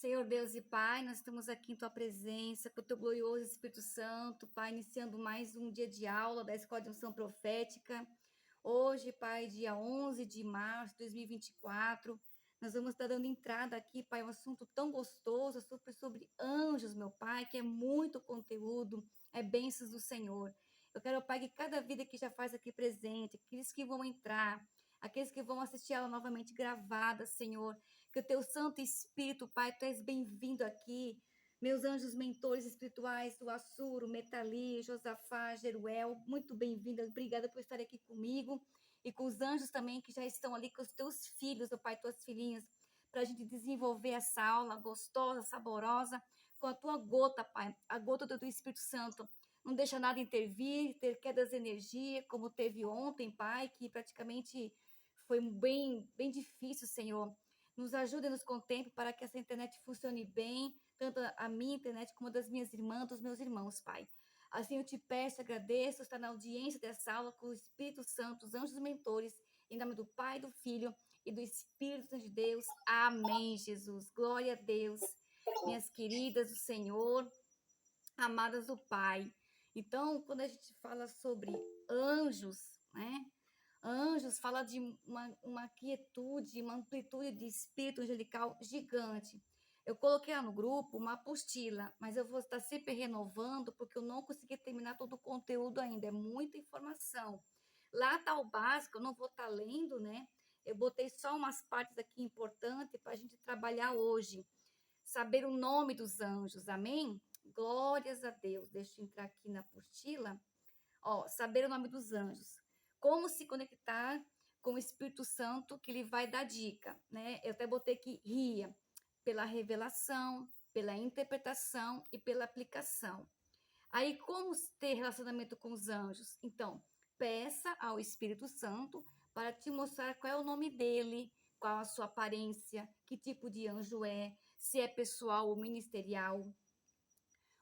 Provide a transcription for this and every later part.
Senhor Deus e Pai, nós estamos aqui em Tua presença, com o Teu glorioso Espírito Santo, Pai, iniciando mais um dia de aula da Escola de Unção Profética. Hoje, Pai, dia 11 de março de 2024, nós vamos estar dando entrada aqui, Pai, um assunto tão gostoso, sobre anjos, meu Pai, que é muito conteúdo, é bênçãos do Senhor. Eu quero, Pai, que cada vida que já faz aqui presente, aqueles que vão entrar, aqueles que vão assistir ela novamente gravada, Senhor, que o teu Santo Espírito, Pai, tu és bem-vindo aqui. Meus anjos mentores espirituais, o Assuro, Metali, Josafá, Jeruel, muito bem-vinda. Obrigada por estar aqui comigo e com os anjos também que já estão ali com os teus filhos, ó Pai, tuas filhinhas, para a gente desenvolver essa aula gostosa, saborosa, com a tua gota, Pai, a gota do teu Espírito Santo. Não deixa nada intervir, ter quedas de energia, como teve ontem, Pai, que praticamente foi bem difícil, Senhor. Nos ajude e nos contemple para que essa internet funcione bem, tanto a minha internet como a das minhas irmãs, dos meus irmãos, Pai. Assim eu te peço, agradeço, estar na audiência dessa aula com o Espírito Santo, os anjos mentores, em nome do Pai, do Filho e do Espírito Santo de Deus. Amém, Jesus. Glória a Deus, minhas queridas do Senhor, amadas do Pai. Então, quando a gente fala sobre anjos, né? Anjos fala de uma quietude, uma amplitude de espírito angelical gigante. Eu coloquei lá no grupo uma apostila, mas eu vou estar sempre renovando, porque eu não consegui terminar todo o conteúdo ainda, é muita informação. Lá está o básico, eu não vou estar lendo, né? Eu botei só umas partes aqui importantes para a gente trabalhar hoje. Saber o nome dos anjos, amém? Glórias a Deus. Deixa eu entrar aqui na apostila. Ó, saber o nome dos anjos. Como se conectar com o Espírito Santo, que ele vai dar dica, né? Eu até botei aqui RIA, pela revelação, pela interpretação e pela aplicação. Aí, como ter relacionamento com os anjos? Então, peça ao Espírito Santo para te mostrar qual é o nome dele, qual a sua aparência, que tipo de anjo é, se é pessoal ou ministerial.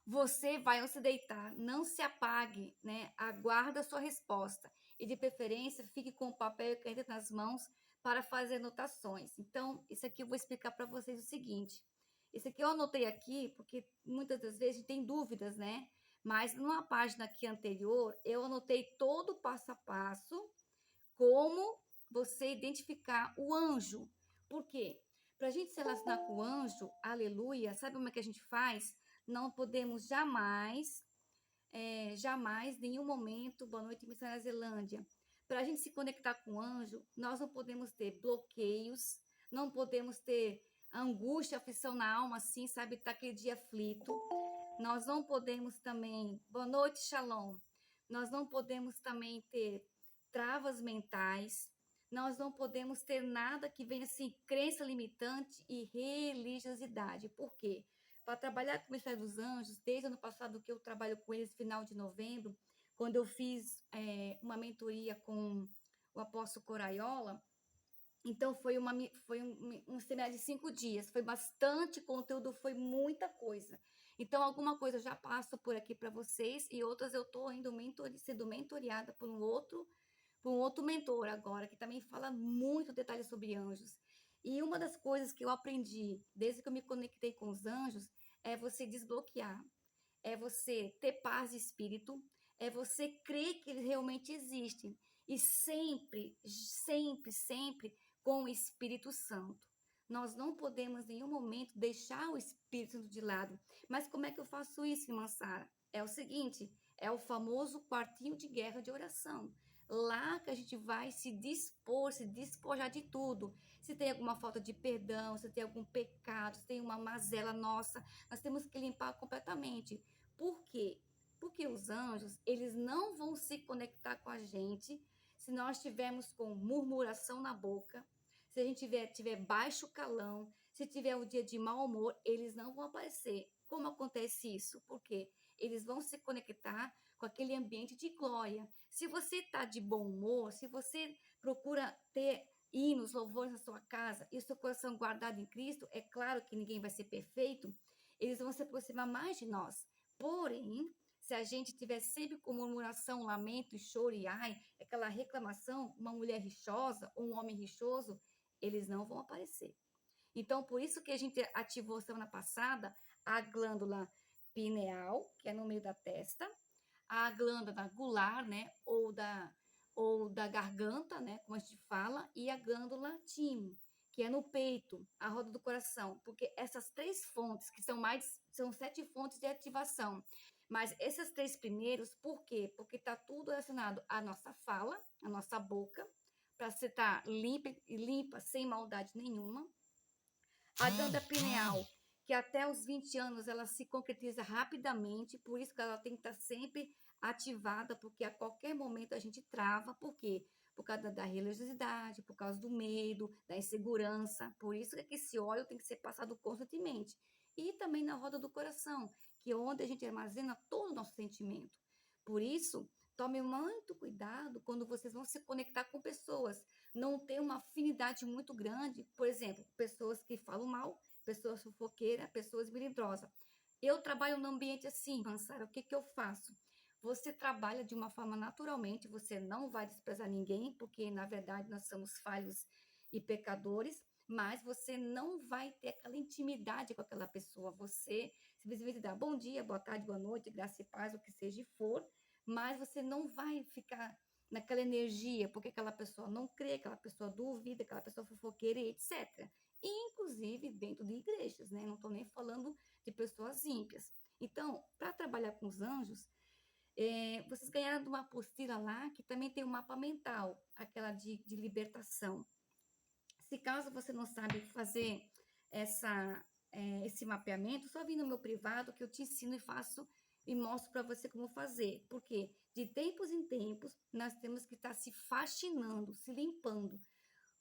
Você vai ao se deitar, não se apague, né? Aguarda a sua resposta. E de preferência, fique com o papel e caneta nas mãos para fazer anotações. Então, isso aqui eu vou explicar para vocês o seguinte. Isso aqui eu anotei aqui, porque muitas das vezes a gente tem dúvidas, né? Mas numa página aqui anterior, eu anotei todo o passo a passo, como você identificar o anjo. Por quê? Para a gente se relacionar com o anjo, aleluia, sabe como é que a gente faz? Não podemos jamais, nenhum momento, boa noite, missionária Zelândia. Para a gente se conectar com o anjo, nós não podemos ter bloqueios, não podemos ter angústia, aflição na alma, assim, sabe, tá aquele dia aflito. Nós não podemos também, boa noite, Shalom. Nós não podemos também ter travas mentais. Nós não podemos ter nada que venha assim, crença limitante e religiosidade. Por quê? Para trabalhar com o Ministério dos Anjos, desde o ano passado que eu trabalho com eles, final de novembro, quando eu fiz uma mentoria com o apóstolo Coraiola, então foi um seminário de 5 dias, foi bastante conteúdo, foi muita coisa. Então, alguma coisa eu já passo por aqui para vocês e outras eu estou sendo mentoriada por um outro mentor agora, que também fala muito detalhes sobre anjos. E uma das coisas que eu aprendi desde que eu me conectei com os anjos é você desbloquear, é você ter paz de espírito, é você crer que eles realmente existem. E sempre, sempre, sempre com o Espírito Santo. Nós não podemos em nenhum momento deixar o Espírito Santo de lado. Mas como é que eu faço isso, irmã Sara? É o seguinte, é o famoso quartinho de guerra de oração. Lá que a gente vai se dispor, se despojar de tudo. Se tem alguma falta de perdão, se tem algum pecado, se tem uma mazela nossa, nós temos que limpar completamente. Por quê? Porque os anjos, eles não vão se conectar com a gente se nós tivermos com murmuração na boca, se a gente tiver baixo calão, se tiver um dia de mau humor, eles não vão aparecer. Como acontece isso? Porque eles vão se conectar com aquele ambiente de glória. Se você está de bom humor, se você procura ter hinos, louvores na sua casa e o seu coração guardado em Cristo, é claro que ninguém vai ser perfeito, eles vão se aproximar mais de nós. Porém, se a gente tiver sempre com murmuração, lamento, choro e ai, aquela reclamação, uma mulher rixosa ou um homem rixoso, eles não vão aparecer. Então, por isso que a gente ativou semana passada a glândula pineal, que é no meio da testa, a glândula gular, né, ou da garganta, né, como a gente fala, e a glândula thymus, que é no peito, a roda do coração, porque essas três fontes, que são 7 fontes de ativação, mas esses 3 primeiros, por quê? Porque está tudo relacionado à nossa fala, à nossa boca, para você estar limpa, sem maldade nenhuma. A glândula pineal, que até os 20 anos ela se concretiza rapidamente, por isso que ela tem que estar sempre ativada, porque a qualquer momento a gente trava, por quê? Por causa da religiosidade, por causa do medo, da insegurança, por isso que esse óleo tem que ser passado constantemente. E também na roda do coração, que é onde a gente armazena todo o nosso sentimento. Por isso, tome muito cuidado quando vocês vão se conectar com pessoas, não ter uma afinidade muito grande, por exemplo, pessoas que falam mal, pessoas fofoqueiras, pessoas melindrosas. Eu trabalho num ambiente assim, Mansara, o que eu faço? Você trabalha de uma forma naturalmente, você não vai desprezar ninguém, porque na verdade nós somos falhos e pecadores, mas você não vai ter aquela intimidade com aquela pessoa. Você simplesmente dá bom dia, boa tarde, boa noite, graça e paz, o que seja for, mas você não vai ficar naquela energia, porque aquela pessoa não crê, aquela pessoa duvida, aquela pessoa fofoqueira, etc. E, inclusive, dentro de igrejas, né? Não estou nem falando de pessoas ímpias. Então, para trabalhar com os anjos, vocês ganharam uma apostila lá que também tem um mapa mental, aquela de libertação. Se caso você não sabe fazer esse mapeamento, só vem no meu privado que eu te ensino e faço e mostro para você como fazer. Porque de tempos em tempos nós temos que estar se faxinando, se limpando,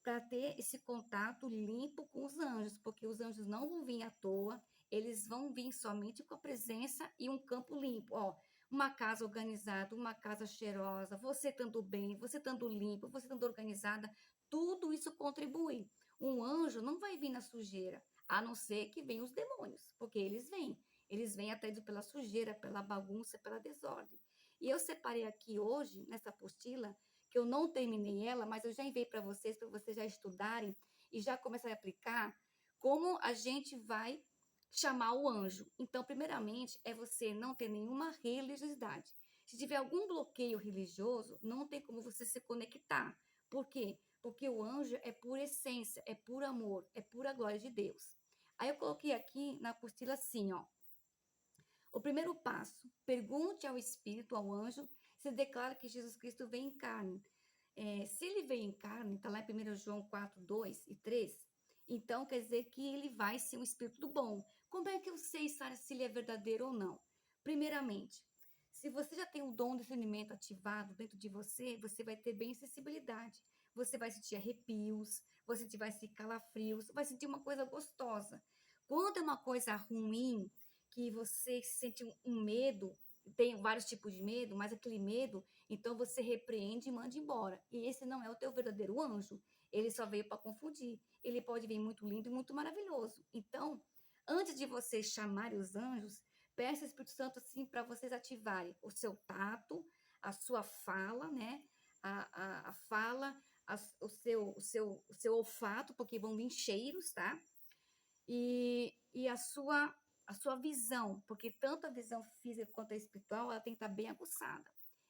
para ter esse contato limpo com os anjos, porque os anjos não vão vir à toa, eles vão vir somente com a presença e um campo limpo. Ó, uma casa organizada, uma casa cheirosa, você estando bem, você estando limpo, você estando organizada, tudo isso contribui. Um anjo não vai vir na sujeira, a não ser que venham os demônios, porque eles vêm. Eles vêm atraídos pela sujeira, pela bagunça, pela desordem. E eu separei aqui hoje, nessa apostila, que eu não terminei ela, mas eu já enviei para vocês já estudarem e já começarem a aplicar como a gente vai chamar o anjo. Então, primeiramente, é você não ter nenhuma religiosidade. Se tiver algum bloqueio religioso, não tem como você se conectar. Por quê? Porque o anjo é pura essência, é puro amor, é pura glória de Deus. Aí eu coloquei aqui na apostila assim, ó. O primeiro passo, pergunte ao Espírito, ao anjo, se declara que Jesus Cristo vem em carne. Se ele veio em carne, está lá em 1 João 4, 2 e 3, então quer dizer que ele vai ser um Espírito do bom. Como é que eu sei, Sara, se ele é verdadeiro ou não? Primeiramente, se você já tem o dom de discernimento ativado dentro de você, você vai ter bem sensibilidade. Você vai sentir arrepios, você vai sentir calafrios, vai sentir uma coisa gostosa. Quando é uma coisa ruim, que você sente um medo, tem vários tipos de medo, mas aquele medo, então você repreende e manda embora. E esse não é o teu verdadeiro anjo. Ele só veio para confundir. Ele pode vir muito lindo e muito maravilhoso. Então, antes de vocês chamarem os anjos, peça ao Espírito Santo assim para vocês ativarem o seu tato, a sua fala, né? A fala, o seu olfato, porque vão vir cheiros, tá? E a sua visão, porque tanto a visão física quanto a espiritual, ela tem que estar bem aguçada.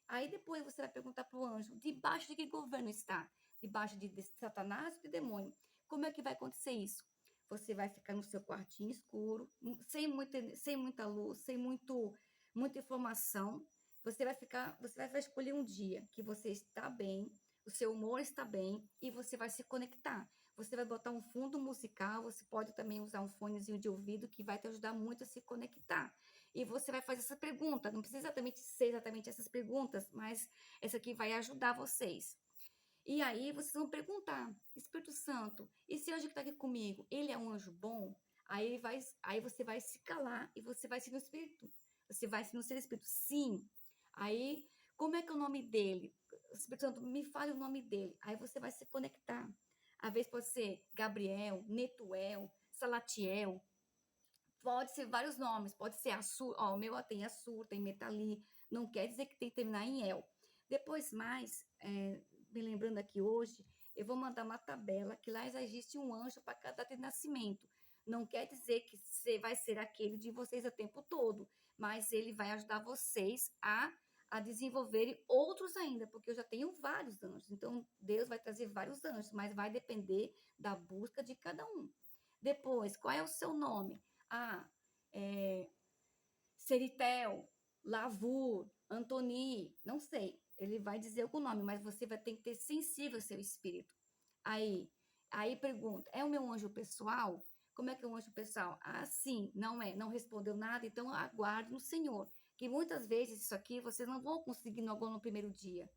Aí depois você vai perguntar para o anjo, debaixo de que governo está? Debaixo de Satanás ou de demônio? Como é que vai acontecer isso? Você vai ficar no seu quartinho escuro, sem muita luz, muita informação. Você vai escolher um dia que você está bem, o seu humor está bem e você vai se conectar. Você vai botar um fundo musical, você pode também usar um fonezinho de ouvido que vai te ajudar muito a se conectar. E você vai fazer essa pergunta, não precisa exatamente ser exatamente essas perguntas, mas essa aqui vai ajudar vocês. E aí vocês vão perguntar, Espírito Santo, esse anjo que está aqui comigo, ele é um anjo bom? Aí você vai se calar e você vai se no Espírito. Você vai se no seu Espírito, sim. Aí, como é que é o nome dele? Espírito Santo, me fale o nome dele. Aí você vai se conectar. Às vezes pode ser Gabriel, Netuel, Salatiel, pode ser vários nomes, pode ser Assur, ó, o meu tem Assur, tem Metali, não quer dizer que tem que terminar em El. Depois mais, me lembrando aqui hoje, eu vou mandar uma tabela que lá já existe um anjo para cada data de nascimento. Não quer dizer que você vai ser aquele de vocês o tempo todo, mas ele vai ajudar vocês a desenvolverem outros ainda, porque eu já tenho vários anjos. Então, Deus vai trazer vários anjos, mas vai depender da busca de cada um. Depois, qual é o seu nome? Ah, é, Seritel, Lavur, Antoni, não sei. Ele vai dizer algum nome, mas você vai ter que ter sensível ao seu espírito. Aí, aí pergunta, é o meu anjo pessoal? Como é que é o anjo pessoal? Ah, sim, não é, não respondeu nada, então aguarde no Senhor. Que muitas vezes isso aqui vocês não vão conseguir no primeiro dia.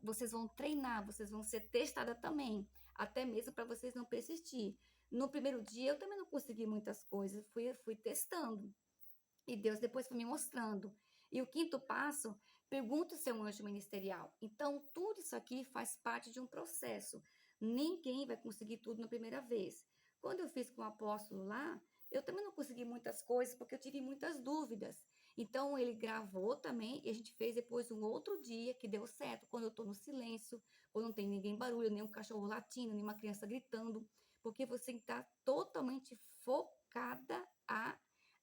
Vocês vão treinar, vocês vão ser testadas também, até mesmo para vocês não persistir. No primeiro dia eu também não consegui muitas coisas, fui testando. E Deus depois foi me mostrando. E o quinto passo, pergunta o seu anjo ministerial. Então, tudo isso aqui faz parte de um processo. Ninguém vai conseguir tudo na primeira vez. Quando eu fiz com o apóstolo lá, eu também não consegui muitas coisas, porque eu tive muitas dúvidas. Então, ele gravou também, e a gente fez depois um outro dia que deu certo, quando eu estou no silêncio, quando não tem ninguém barulho, nem um cachorro latindo, nem uma criança gritando, porque você está totalmente focada a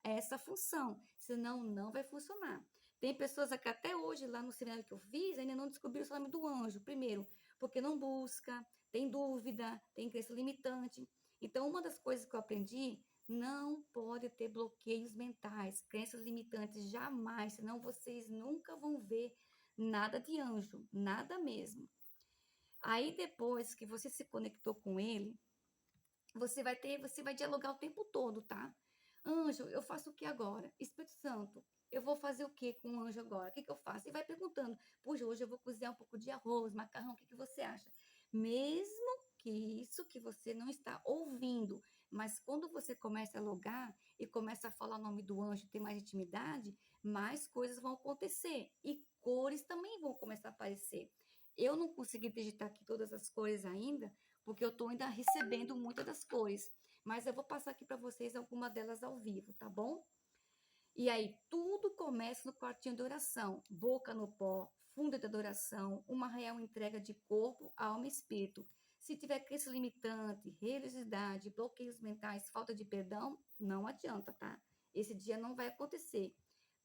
essa função, senão não vai funcionar. Tem pessoas que até hoje, lá no seminário que eu fiz, ainda não descobriram o nome do anjo. Primeiro, porque não busca, tem dúvida, tem crença limitante. Então, uma das coisas que eu aprendi, não pode ter bloqueios mentais, crenças limitantes, jamais, senão vocês nunca vão ver nada de anjo, nada mesmo. Aí, depois que você se conectou com ele, você vai dialogar o tempo todo, tá? Anjo, eu faço o que agora? Espírito Santo, eu vou fazer o que com o anjo agora? O que eu faço? E vai perguntando. Puxa, hoje eu vou cozinhar um pouco de arroz, macarrão, o que você acha? Mesmo que isso que você não está ouvindo, mas quando você começa a logar e começa a falar o nome do anjo, ter mais intimidade, mais coisas vão acontecer e cores também vão começar a aparecer. Eu não consegui digitar aqui todas as cores ainda, porque eu estou ainda recebendo muitas das cores. Mas eu vou passar aqui para vocês alguma delas ao vivo, tá bom? E aí, tudo começa no quartinho de oração. Boca no pó, funda de adoração, uma real entrega de corpo, alma e espírito. Se tiver crença limitante, religiosidade, bloqueios mentais, falta de perdão, não adianta, tá? Esse dia não vai acontecer.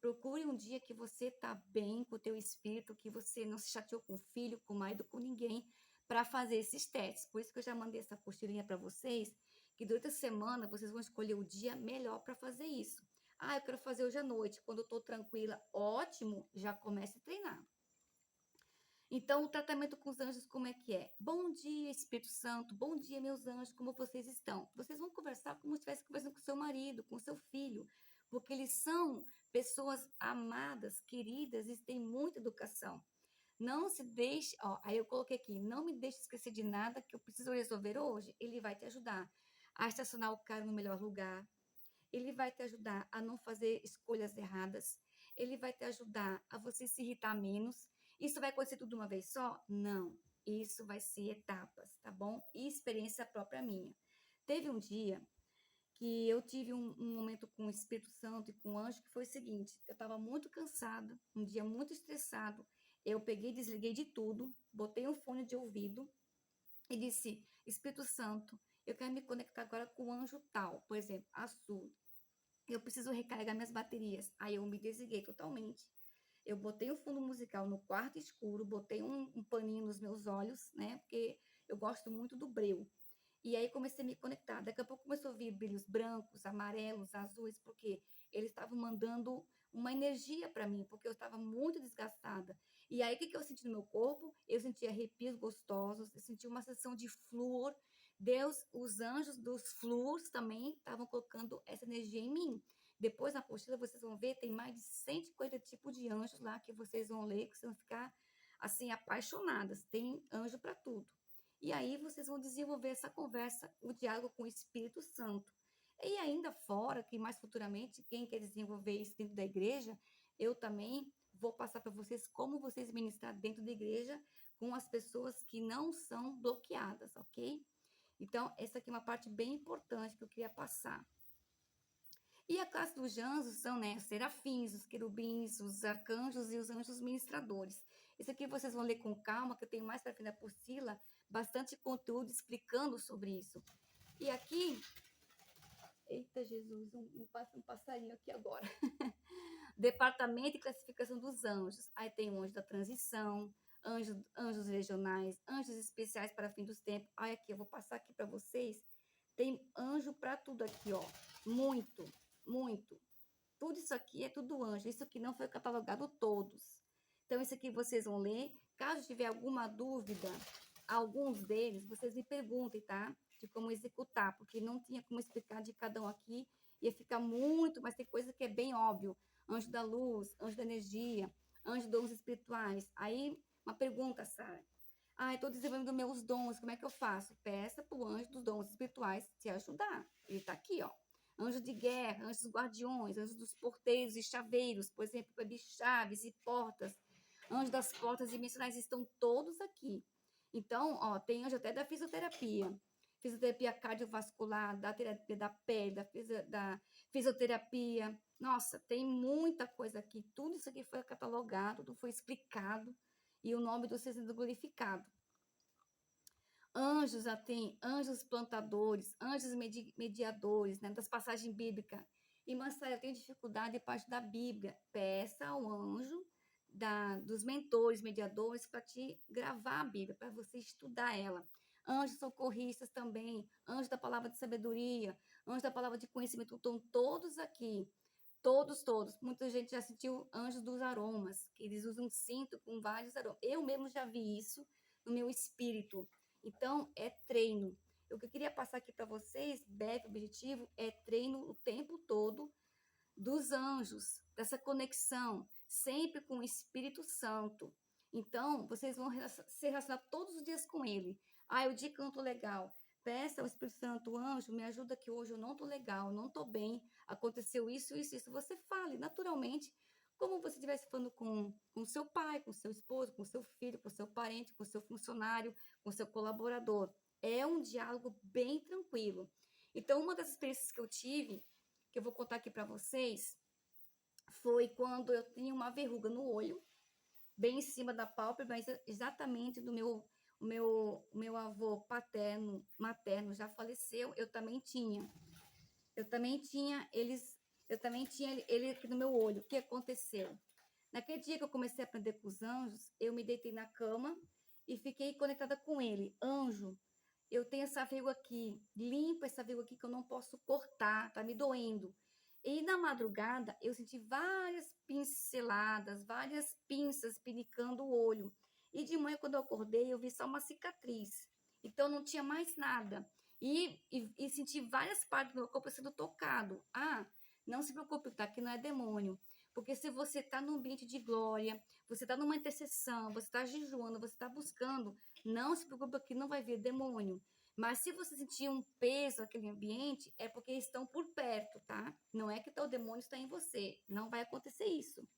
Procure um dia que você está bem com o teu espírito, que você não se chateou com o filho, com o marido, com ninguém, para fazer esses testes. Por isso que eu já mandei essa apostilinha para vocês, que durante a semana vocês vão escolher o dia melhor para fazer isso. Ah, eu quero fazer hoje à noite. Quando eu estou tranquila, ótimo, já comece a treinar. Então, o tratamento com os anjos, como é que é? Bom dia, Espírito Santo. Bom dia, meus anjos, como vocês estão? Vocês vão conversar como se estivesse conversando com seu marido, com seu filho, porque eles são pessoas amadas, queridas e têm muita educação. Não se deixe, ó, aí eu coloquei aqui, não me deixe esquecer de nada que eu preciso resolver hoje. Ele vai te ajudar a estacionar o carro no melhor lugar, ele vai te ajudar a não fazer escolhas erradas. Ele vai te ajudar a você se irritar menos. Isso vai acontecer tudo de uma vez só? Não. Isso vai ser etapas, tá bom? E experiência própria minha. Teve um dia que eu tive um momento com o Espírito Santo e com o anjo que foi o seguinte: eu estava muito cansada, um dia muito estressado. Eu peguei, desliguei de tudo, botei um fone de ouvido e disse: Espírito Santo, eu quero me conectar agora com o anjo tal, por exemplo, azul. Eu preciso recarregar minhas baterias. Aí eu me desliguei totalmente. Eu botei o fundo musical no quarto escuro, botei um paninho nos meus olhos, né? Porque eu gosto muito do breu. E aí comecei a me conectar. Daqui a pouco começou a vir brilhos brancos, amarelos, azuis, porque eles estavam mandando uma energia para mim, porque eu estava muito desgastada. E aí o que eu senti no meu corpo? Eu senti arrepios gostosos, eu senti uma sensação de flúor. Deus, os anjos dos flúors também estavam colocando essa energia em mim. Depois na apostila vocês vão ver, tem mais de 150 tipos de anjos lá que vocês vão ler, que vocês vão ficar assim apaixonadas. Tem anjo para tudo. E aí vocês vão desenvolver essa conversa, o diálogo com o Espírito Santo. E ainda fora, que mais futuramente, quem quer desenvolver isso dentro da igreja, eu também vou passar para vocês como vocês ministrar dentro da igreja com as pessoas que não são bloqueadas, ok? Então, essa aqui é uma parte bem importante que eu queria passar. E a classe dos anjos são, né, os serafins, os querubins, os arcanjos e os anjos ministradores. Isso aqui vocês vão ler com calma, que eu tenho mais para frente da apostila, bastante conteúdo explicando sobre isso. E aqui, eita Jesus, um passarinho aqui agora. Departamento e classificação dos anjos. Aí tem o anjo da transição, anjos regionais, anjos especiais para fim dos tempos. Aí aqui, eu vou passar aqui para vocês. Tem anjo para tudo aqui, ó. Muito, muito. Tudo isso aqui é tudo anjo. Isso aqui não foi catalogado todos. Então, isso aqui vocês vão ler. Caso tiver alguma dúvida, alguns deles, vocês me perguntem, tá? De como executar, porque não tinha como explicar de cada um aqui. Ia ficar muito, mas tem coisa que é bem óbvio. Anjo da luz, anjo da energia, anjo de dons espirituais. Aí, uma pergunta, Sara. Ah, eu estou desenvolvendo meus dons, como é que eu faço? Peça para o anjo dos dons espirituais te ajudar. Ele está aqui, ó. Anjo de guerra, anjos dos guardiões, anjos dos porteiros e chaveiros, por exemplo, para abrir chaves e portas. Anjo das portas dimensionais estão todos aqui. Então, ó, tem anjo até da fisioterapia. Fisioterapia cardiovascular, da terapia da pele, da fisioterapia. Nossa, tem muita coisa aqui. Tudo isso aqui foi catalogado, tudo foi explicado e o nome do Senhor sendo glorificado. Anjos, tem anjos plantadores, anjos mediadores, né, das passagens bíblicas. Irmã Sara, eu tenho dificuldade parte da Bíblia. Peça ao anjo dos mentores, mediadores, para te gravar a Bíblia, para você estudar ela. Anjos socorristas também, anjos da palavra de sabedoria, anjos da palavra de conhecimento, estão todos aqui. Todos, todos. Muita gente já sentiu anjos dos aromas, que eles usam cinto com vários aromas. Eu mesmo já vi isso no meu espírito. Então, é treino. O que eu queria passar aqui para vocês, BEF, objetivo, é treino o tempo todo dos anjos, dessa conexão, sempre com o Espírito Santo. Então, vocês vão se relacionar todos os dias com ele. Ah, o dia que eu não estou legal. Peça ao Espírito Santo, anjo, me ajuda que hoje eu não estou legal, não estou bem, aconteceu isso, isso, isso. Você fale naturalmente, como você estivesse falando com seu pai, com seu esposo, com seu filho, com seu parente, com seu funcionário, com seu colaborador. É um diálogo bem tranquilo. Então, uma das experiências que eu tive, que eu vou contar aqui para vocês, foi quando eu tinha uma verruga no olho, bem em cima da pálpebra, mas exatamente do meu avô paterno, materno já faleceu, eu também tinha ele aqui no meu olho. O que aconteceu? Naquele dia que eu comecei a aprender com os anjos, eu me deitei na cama e fiquei conectada com ele. Anjo, eu tenho essa verruga aqui, limpa essa verruga aqui que eu não posso cortar, tá me doendo. E na madrugada eu senti várias pinceladas, várias pinças pinicando o olho. E de manhã, quando eu acordei, eu vi só uma cicatriz. Então não tinha mais nada. E senti várias partes do meu corpo sendo tocado. Ah, não se preocupe, tá? Que não é demônio. Porque se você está num ambiente de glória, você está numa intercessão, você está jejuando, você está buscando, não se preocupe que não vai vir demônio. Mas se você sentir um peso naquele ambiente, é porque estão por perto, tá? Não é que o demônio está em você. Não vai acontecer isso.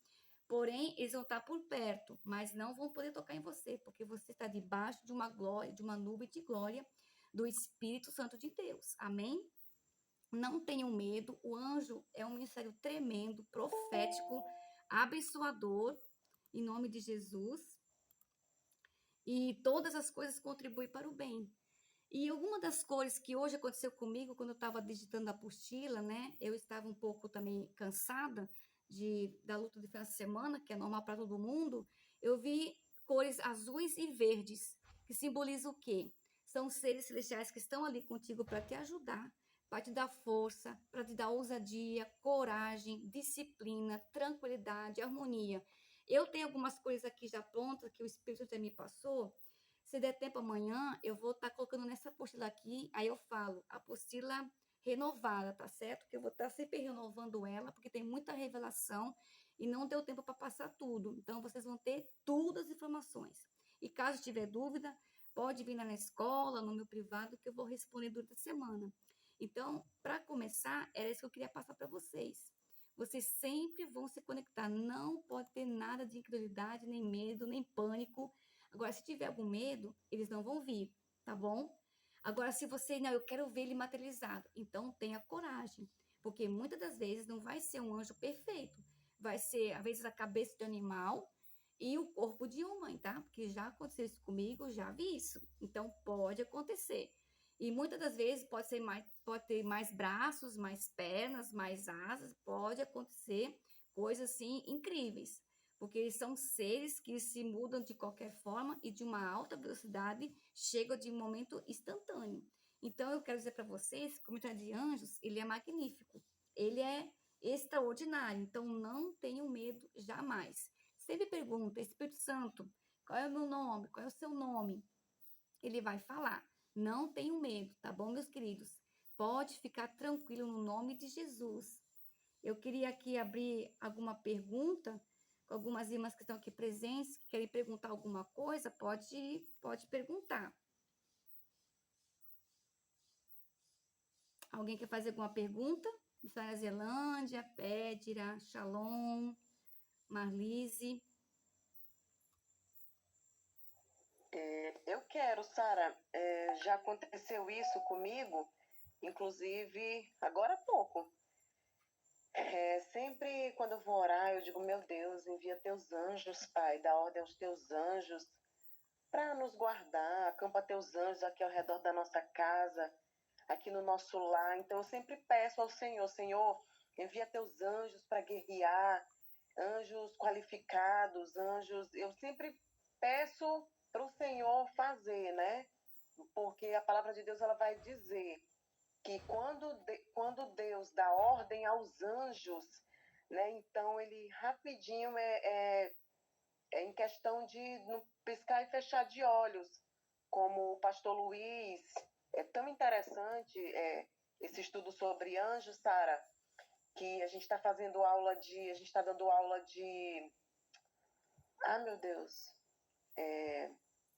Porém, eles vão estar por perto, mas não vão poder tocar em você, porque você está debaixo de uma glória, de uma nuvem de glória do Espírito Santo de Deus. Amém? Não tenham medo. O anjo é um ministério tremendo, profético, abençoador, em nome de Jesus. E todas as coisas contribuem para o bem. E alguma das cores que hoje aconteceu comigo, quando eu estava digitando a apostila, né? Eu estava um pouco também cansada da luta de final de semana, que é normal para todo mundo. Eu vi cores azuis e verdes, que simbolizam o quê? São seres celestiais que estão ali contigo para te ajudar, para te dar força, para te dar ousadia, coragem, disciplina, tranquilidade, harmonia. Eu tenho algumas coisas aqui já prontas que o Espírito já me passou. Se der tempo amanhã, eu vou estar colocando nessa apostila aqui, aí eu falo, apostila renovada, tá certo? Que eu vou estar sempre renovando ela, porque tem muita revelação e não deu tempo para passar tudo. Então, vocês vão ter todas as informações. E caso tiver dúvida, pode vir lá na escola, no meu privado, que eu vou responder durante a semana. Então, para começar, era isso que eu queria passar para vocês. Vocês sempre vão se conectar. Não pode ter nada de incredulidade, nem medo, nem pânico. Agora, se tiver algum medo, eles não vão vir, tá bom? Agora, se você, não, eu quero ver ele materializado, então tenha coragem, porque muitas das vezes não vai ser um anjo perfeito, vai ser, às vezes, a cabeça de animal e o corpo de uma mãe, tá? Porque já aconteceu isso comigo, já vi isso. Então pode acontecer. E muitas das vezes pode ter mais braços, mais pernas, mais asas, pode acontecer coisas assim incríveis, porque eles são seres que se mudam de qualquer forma e de uma alta velocidade, chegam de um momento instantâneo. Então eu quero dizer para vocês, que o comentário de anjos, ele é magnífico. Ele é extraordinário, então não tenham medo jamais. Sempre pergunta, Espírito Santo, qual é o meu nome? Qual é o seu nome? Ele vai falar. Não tenham medo, tá bom, meus queridos? Pode ficar tranquilo no nome de Jesus. Eu queria aqui abrir alguma pergunta com algumas irmãs que estão aqui presentes, que querem perguntar alguma coisa, pode perguntar. Alguém quer fazer alguma pergunta? Missionária Zelândia, Pédira, Shalom, Marlise. Eu quero, Sara. Já aconteceu isso comigo, inclusive agora há pouco. Sempre quando eu vou orar, eu digo: meu Deus, envia teus anjos, Pai, dá ordem aos teus anjos para nos guardar, acampa teus anjos aqui ao redor da nossa casa, aqui no nosso lar. Então eu sempre peço ao Senhor: Senhor, envia teus anjos para guerrear, anjos qualificados, anjos. Eu sempre peço para o Senhor fazer, né? Porque a palavra de Deus ela vai dizer que quando Deus dá ordem aos anjos, né? Então ele rapidinho é em questão de não piscar e fechar de olhos, como o pastor Luiz. É tão interessante esse estudo sobre anjos, Sara, que a gente está a gente está dando aula de, meu Deus,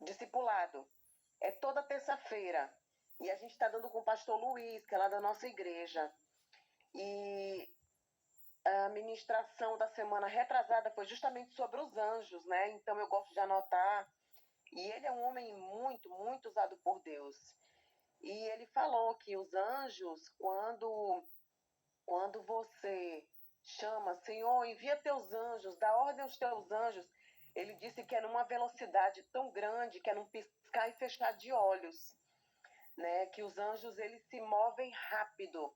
discipulado. É toda terça-feira. E a gente está dando com o pastor Luiz, que é lá da nossa igreja. E a ministração da semana retrasada foi justamente sobre os anjos, né? Então eu gosto de anotar. E ele é um homem muito, muito usado por Deus. E ele falou que os anjos, quando você chama, Senhor, envia teus anjos, dá ordem aos teus anjos, ele disse que é numa velocidade tão grande que é num piscar e fechar de olhos, né? Que os anjos eles se movem rápido.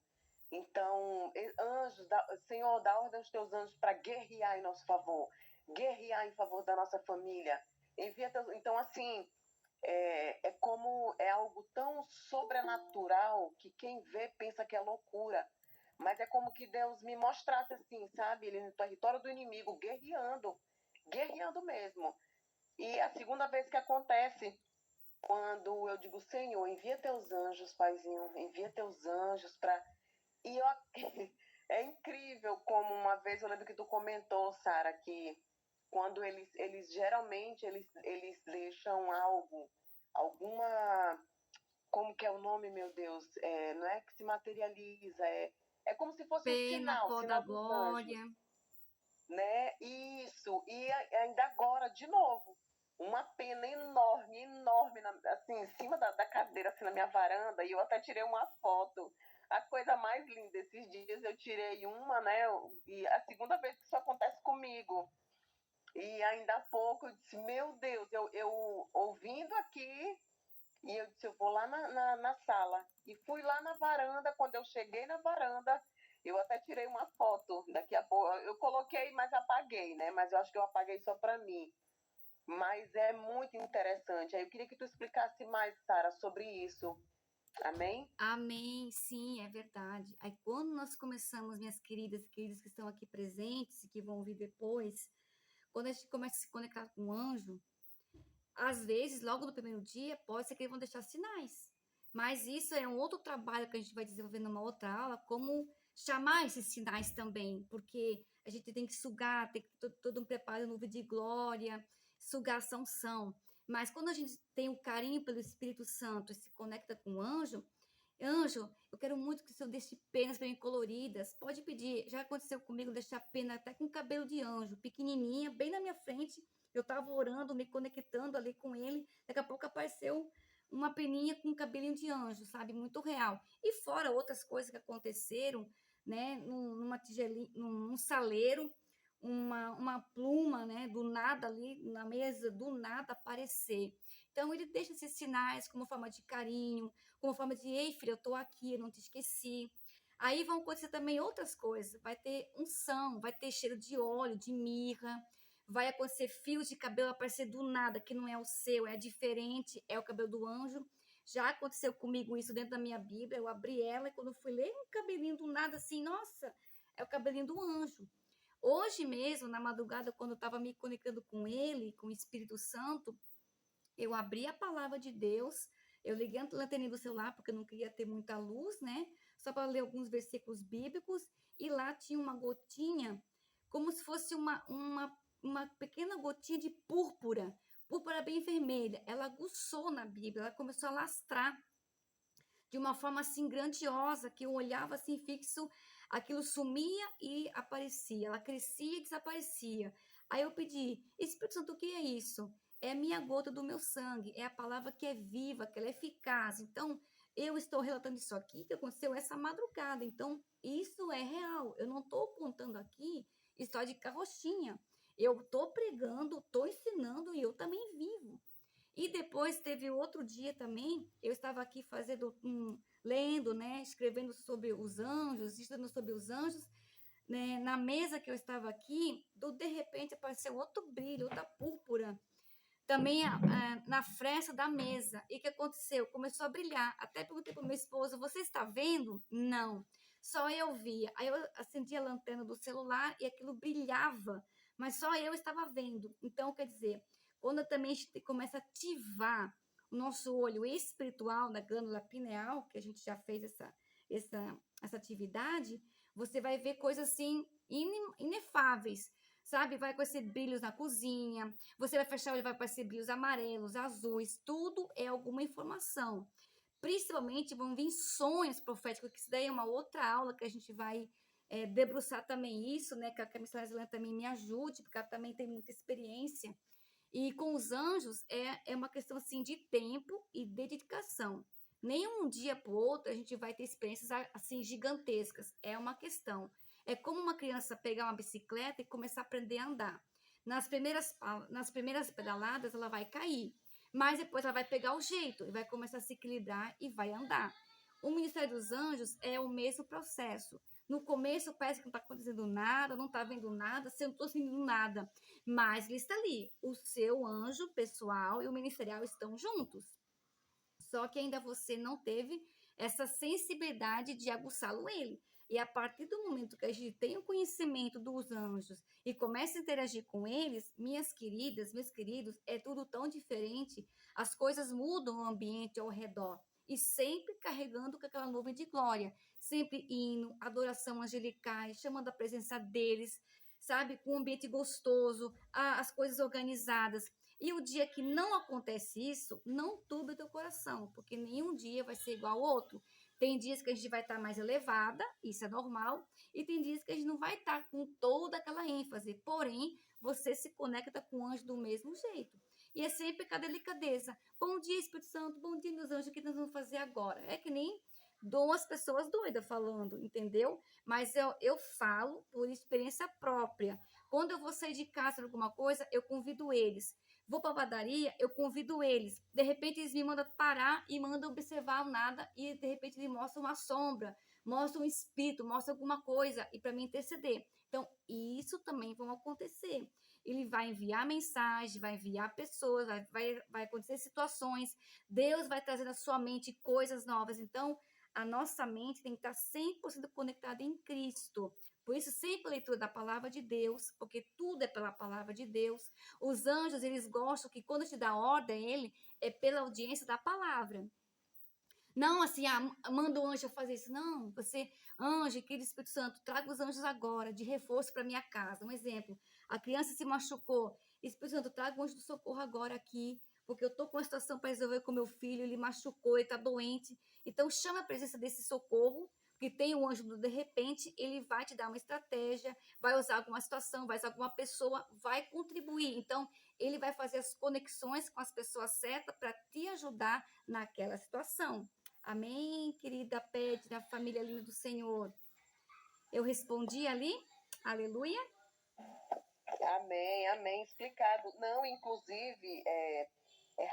Então, anjos, Senhor, dá ordem aos teus anjos para guerrear em nosso favor, guerrear em favor da nossa família. Envia teus... Então, assim, é algo tão sobrenatural que quem vê pensa que é loucura. Mas é como que Deus me mostrasse assim, sabe? Ele no território do inimigo, guerreando, guerreando mesmo. E a segunda vez que acontece, quando eu digo, Senhor, envia teus anjos, Paizinho, envia teus anjos para. E eu... é incrível como uma vez, eu lembro que tu comentou, Sara, que quando eles geralmente eles deixam algo, alguma, como que é o nome, meu Deus? Não é que se materializa, é como se fosse um Pena, sinal, pó da sinal dos anjos, glória. né? Isso, e ainda agora, de novo, uma pena enorme, enorme, assim, em cima da cadeira, assim, na minha varanda, e eu até tirei uma foto. A coisa mais linda, esses dias eu tirei uma, né? E a segunda vez que isso acontece comigo. E ainda há pouco eu disse, meu Deus, eu ouvindo aqui, e eu disse, eu vou lá na sala. E fui lá na varanda, quando eu cheguei na varanda, eu até tirei uma foto. Daqui a pouco, eu coloquei, mas apaguei, né? Mas eu acho que eu apaguei só para mim. Mas é muito interessante. Aí eu queria que tu explicasse mais, Sara, sobre isso. Amém? Amém, sim, é verdade. Aí quando nós começamos, minhas queridas e queridos que estão aqui presentes e que vão ouvir depois, quando a gente começa a se conectar com o anjo, às vezes, logo no primeiro dia, pode ser que eles vão deixar sinais. Mas isso é um outro trabalho que a gente vai desenvolver numa outra aula, como chamar esses sinais também, porque a gente tem que sugar, tem que ter todo um preparo no de glória, sugar a unção. Mas quando a gente tem um carinho pelo Espírito Santo e se conecta com o anjo, anjo, eu quero muito que o senhor deixe penas para mim coloridas. Pode pedir. Já aconteceu comigo deixar pena até com cabelo de anjo, pequenininha, bem na minha frente. Eu estava orando, me conectando ali com ele. Daqui a pouco apareceu uma peninha com um cabelinho de anjo, sabe? Muito real. E fora outras coisas que aconteceram, né? Numa tigelinha, num saleiro, uma pluma, né, do nada ali na mesa, do nada aparecer. Então, ele deixa esses sinais como forma de carinho, como forma de, ei, filha, eu estou aqui, eu não te esqueci. Aí vão acontecer também outras coisas. Vai ter unção, vai ter cheiro de óleo, de mirra, vai acontecer fios de cabelo aparecer do nada, que não é o seu, é diferente, é o cabelo do anjo. Já aconteceu comigo isso dentro da minha Bíblia. Eu abri ela e quando eu fui ler um cabelinho do nada assim, nossa, é o cabelinho do anjo. Hoje mesmo, na madrugada, quando eu estava me conectando com ele, com o Espírito Santo, eu abri a palavra de Deus, eu liguei a lanterninha do celular, porque eu não queria ter muita luz, né? Só para ler alguns versículos bíblicos, e lá tinha uma gotinha, como se fosse uma pequena gotinha de púrpura, púrpura bem vermelha. Ela aguçou na Bíblia, ela começou a lastrar de uma forma assim grandiosa, que eu olhava assim fixo, aquilo sumia e aparecia, ela crescia e desaparecia. Aí eu pedi, Espírito Santo, o que é isso? É a minha gota do meu sangue, é a palavra que é viva, que ela é eficaz. Então, eu estou relatando isso aqui, que aconteceu essa madrugada. Então, isso é real. Eu não estou contando aqui história de carrochinha. Eu estou pregando, estou ensinando e eu também vivo. E depois teve outro dia também, eu estava aqui lendo, né, escrevendo sobre os anjos, estudando sobre os anjos, né, na mesa que eu estava aqui, de repente apareceu outro brilho, outra púrpura, também na fresta da mesa. E o que aconteceu? Começou a brilhar. Até perguntei para o meu esposo, você está vendo? Não, só eu via. Aí eu acendi a lanterna do celular e aquilo brilhava, mas só eu estava vendo. Então, quer dizer, quando também a gente começa a ativar o nosso olho espiritual na glândula pineal, que a gente já fez essa atividade, você vai ver coisas assim inefáveis, sabe? Vai aparecer brilhos na cozinha, você vai fechar o olho, vai aparecer brilhos amarelos, azuis, tudo é alguma informação. Principalmente vão vir sonhos proféticos, que isso daí é uma outra aula que a gente vai debruçar também isso, né? Que a missionária Zelena também me ajude, porque ela também tem muita experiência. E com os anjos é uma questão assim de tempo e dedicação. Nem um dia para o outro a gente vai ter experiências assim gigantescas. É uma questão. É como uma criança pegar uma bicicleta e começar a aprender a andar. Nas primeiras pedaladas ela vai cair, mas depois ela vai pegar o jeito e vai começar a se equilibrar e vai andar. O Ministério dos Anjos é o mesmo processo. No começo parece que não está acontecendo nada, não está vendo nada, você não estou sentindo nada, mas ele está ali. O seu anjo pessoal e o ministerial estão juntos. Só que ainda você não teve essa sensibilidade de aguçá-lo ele. E a partir do momento que a gente tem o conhecimento dos anjos e começa a interagir com eles, minhas queridas, meus queridos, é tudo tão diferente. As coisas mudam o ambiente ao redor. E sempre carregando com aquela nuvem de glória. Sempre hino, adoração angelicais, chamando a presença deles, sabe? Com um ambiente gostoso, as coisas organizadas. E o dia que não acontece isso, não turbe o teu coração, porque nenhum dia vai ser igual ao outro. Tem dias que a gente vai estar mais elevada, isso é normal, e tem dias que a gente não vai estar com toda aquela ênfase, porém, você se conecta com o anjo do mesmo jeito. E é sempre com a delicadeza. Bom dia, Espírito Santo, bom dia, meus anjos, o que nós vamos fazer agora? É que nem duas pessoas doidas falando, entendeu? Mas eu falo por experiência própria. Quando eu vou sair de casa para alguma coisa, eu convido eles. Vou para a padaria, eu convido eles. De repente, eles me mandam parar e mandam observar o nada e, de repente, eles mostram uma sombra, mostram um espírito, mostram alguma coisa e para me interceder. Então, isso também vai acontecer. Ele vai enviar mensagem, vai enviar pessoas, vai acontecer situações. Deus vai trazer na sua mente coisas novas. Então, a nossa mente tem que estar 100% conectada em Cristo. Por isso, sempre a leitura da palavra de Deus, porque tudo é pela palavra de Deus. Os anjos, eles gostam que quando te dá ordem a ele, é pela audiência da palavra. Não assim, manda o anjo fazer isso. Não, você, anjo, querido Espírito Santo, traga os anjos agora, de reforço para minha casa. Um exemplo, a criança se machucou. Espírito Santo, traga o anjo do socorro agora aqui, porque eu estou com uma situação para resolver com meu filho, ele machucou, ele está doente. Então, chama a presença desse socorro, que tem o anjo do de repente, ele vai te dar uma estratégia, vai usar alguma situação, vai usar alguma pessoa, vai contribuir. Então, ele vai fazer as conexões com as pessoas certas para te ajudar naquela situação. Amém, querida Pet, da família linda do Senhor. Eu respondi ali, aleluia. Amém, amém, explicado. Não, inclusive, é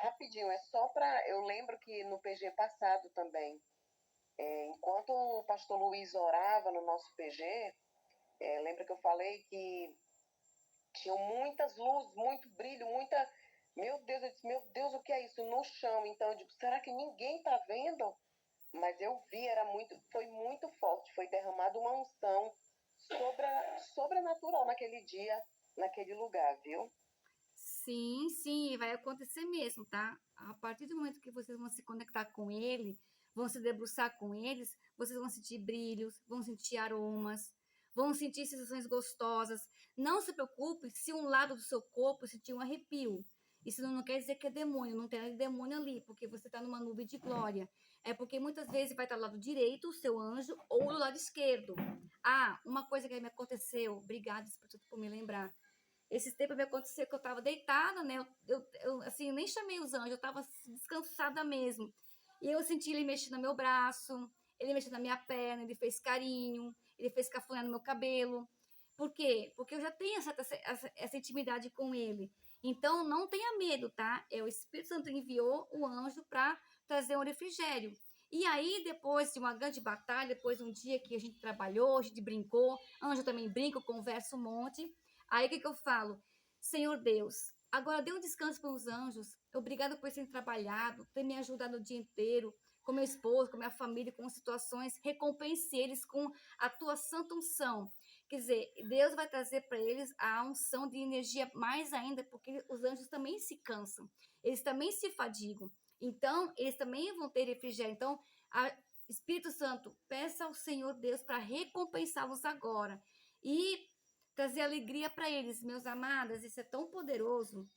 rapidinho, é só para. Eu lembro que no PG passado também, enquanto o pastor Luiz orava no nosso PG, lembra que eu falei que tinham muitas luzes, muito brilho, muita. Meu Deus, eu disse, meu Deus, o que é isso? No chão. Então eu digo, será que ninguém está vendo? Mas eu vi, foi muito forte, foi derramada uma unção sobrenatural naquele dia, naquele lugar, viu? Sim, sim, vai acontecer mesmo, tá? A partir do momento que vocês vão se conectar com ele, vão se debruçar com eles, vocês vão sentir brilhos, vão sentir aromas, vão sentir sensações gostosas. Não se preocupe se um lado do seu corpo sentir um arrepio. Isso não quer dizer que é demônio, não tem demônio ali, porque você está numa nuvem de glória. É porque muitas vezes vai estar do lado direito, o seu anjo, ou do lado esquerdo. Ah, uma coisa que me aconteceu, obrigada por me lembrar. Esse tempo me aconteceu que eu estava deitada, né? Assim, nem chamei os anjos, eu estava descansada mesmo. E eu senti ele mexendo no meu braço, ele mexendo na minha perna, ele fez carinho, ele fez cafuné no meu cabelo. Por quê? Porque eu já tenho essa intimidade com ele. Então, não tenha medo, tá? O Espírito Santo enviou o anjo para trazer um refrigério. E aí, depois de uma grande batalha, depois de um dia que a gente trabalhou, a gente brincou, anjo também brinca, conversa um monte. Aí o que eu falo? Senhor Deus, agora dê um descanso para os anjos. Obrigado por terem trabalhado, ter me ajudado o dia inteiro, com meu esposo, com minha família, com situações. Recompense eles com a tua santa unção. Quer dizer, Deus vai trazer para eles a unção de energia mais ainda, porque os anjos também se cansam, eles também se fadigam. Então, eles também vão ter refrigério. Então, Espírito Santo, peça ao Senhor Deus para recompensá-los agora. E trazer alegria para eles, meus amados. Isso é tão poderoso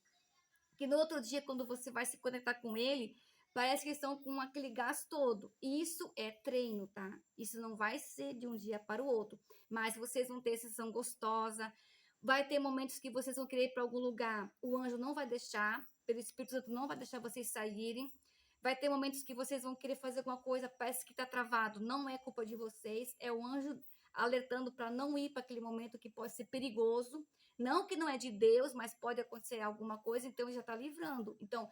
que no outro dia, quando você vai se conectar com ele, parece que estão com aquele gás todo. Isso é treino, tá? Isso não vai ser de um dia para o outro, mas vocês vão ter sessão gostosa. Vai ter momentos que vocês vão querer ir para algum lugar, o anjo não vai deixar, pelo Espírito Santo não vai deixar vocês saírem. Vai ter momentos que vocês vão querer fazer alguma coisa, parece que está travado. Não é culpa de vocês, é o anjo alertando para não ir para aquele momento que pode ser perigoso. Não que não é de Deus, mas pode acontecer alguma coisa, então ele já está livrando. Então,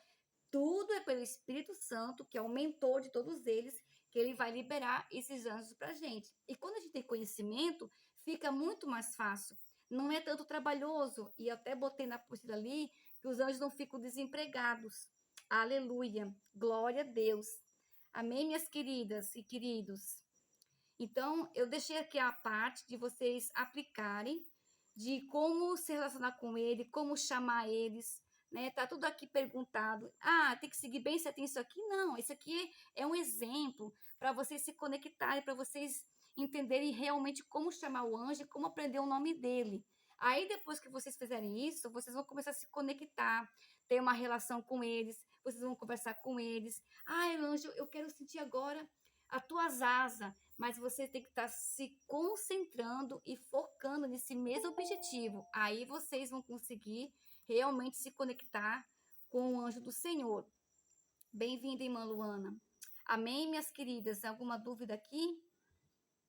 tudo é pelo Espírito Santo, que é o mentor de todos eles, que ele vai liberar esses anjos para a gente. E quando a gente tem conhecimento, fica muito mais fácil. Não é tanto trabalhoso. E eu até botei na apostila ali que os anjos não ficam desempregados. Aleluia. Glória a Deus. Amém, minhas queridas e queridos. Então, eu deixei aqui a parte de vocês aplicarem, de como se relacionar com ele, como chamar eles, né? Tá tudo aqui perguntado. Ah, tem que seguir bem se tem isso aqui? Não, isso aqui é um exemplo para vocês se conectarem, para vocês entenderem realmente como chamar o anjo e como aprender o nome dele. Aí, depois que vocês fizerem isso, vocês vão começar a se conectar, ter uma relação com eles, vocês vão conversar com eles. Ah, anjo, eu quero sentir agora as tuas asas, mas você tem que estar se concentrando e focando nesse mesmo objetivo. Aí vocês vão conseguir realmente se conectar com o anjo do Senhor. Bem-vinda, irmã Luana. Amém, minhas queridas? Alguma dúvida aqui?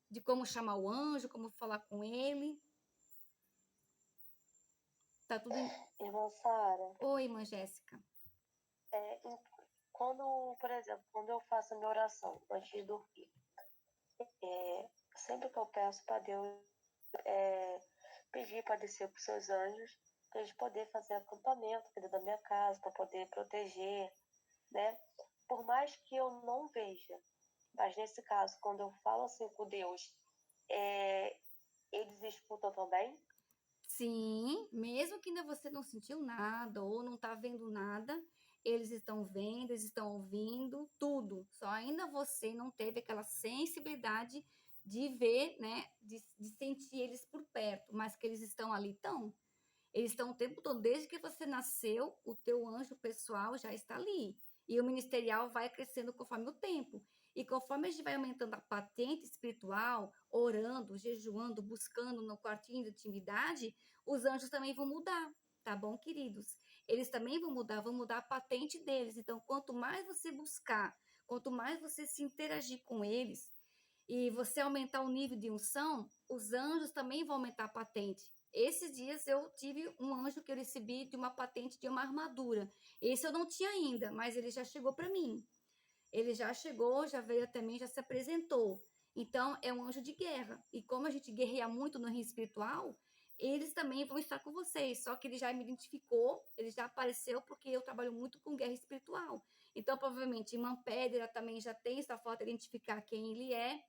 De como chamar o anjo, como falar com ele? Tá tudo em... Irmã Sara, Oi, irmã Jéssica. por exemplo, quando eu faço a minha oração antes de dormir, sempre que eu peço para Deus pedir para descer para os seus anjos, para eles poderem fazer acampamento dentro da minha casa, para poder proteger, né? Por mais que eu não veja, mas nesse caso, quando eu falo assim com Deus, eles escutam também? Sim, mesmo que ainda você não sentiu nada ou não está vendo nada, eles estão vendo, eles estão ouvindo tudo. Só ainda você não teve aquela sensibilidade de ver, né, de sentir eles por perto, mas que eles estão ali, estão. Eles estão o tempo todo, desde que você nasceu, o teu anjo pessoal já está ali. E o ministerial vai crescendo conforme o tempo. E conforme a gente vai aumentando a patente espiritual, orando, jejuando, buscando no quartinho de intimidade, os anjos também vão mudar, tá bom, queridos? Eles também vão mudar a patente deles. Então, quanto mais você buscar, quanto mais você se interagir com eles, e você aumentar o nível de unção, os anjos também vão aumentar a patente. Esses dias eu tive um anjo que eu recebi de uma patente de uma armadura. Esse eu não tinha ainda, mas ele já chegou para mim. Ele já chegou, já veio até mim, já se apresentou. Então, é um anjo de guerra. E como a gente guerreia muito no reino espiritual, eles também vão estar com vocês. Só que ele já me identificou, ele já apareceu, porque eu trabalho muito com guerra espiritual. Então, provavelmente, Irmã Pédera também já tem essa forma de identificar quem ele é.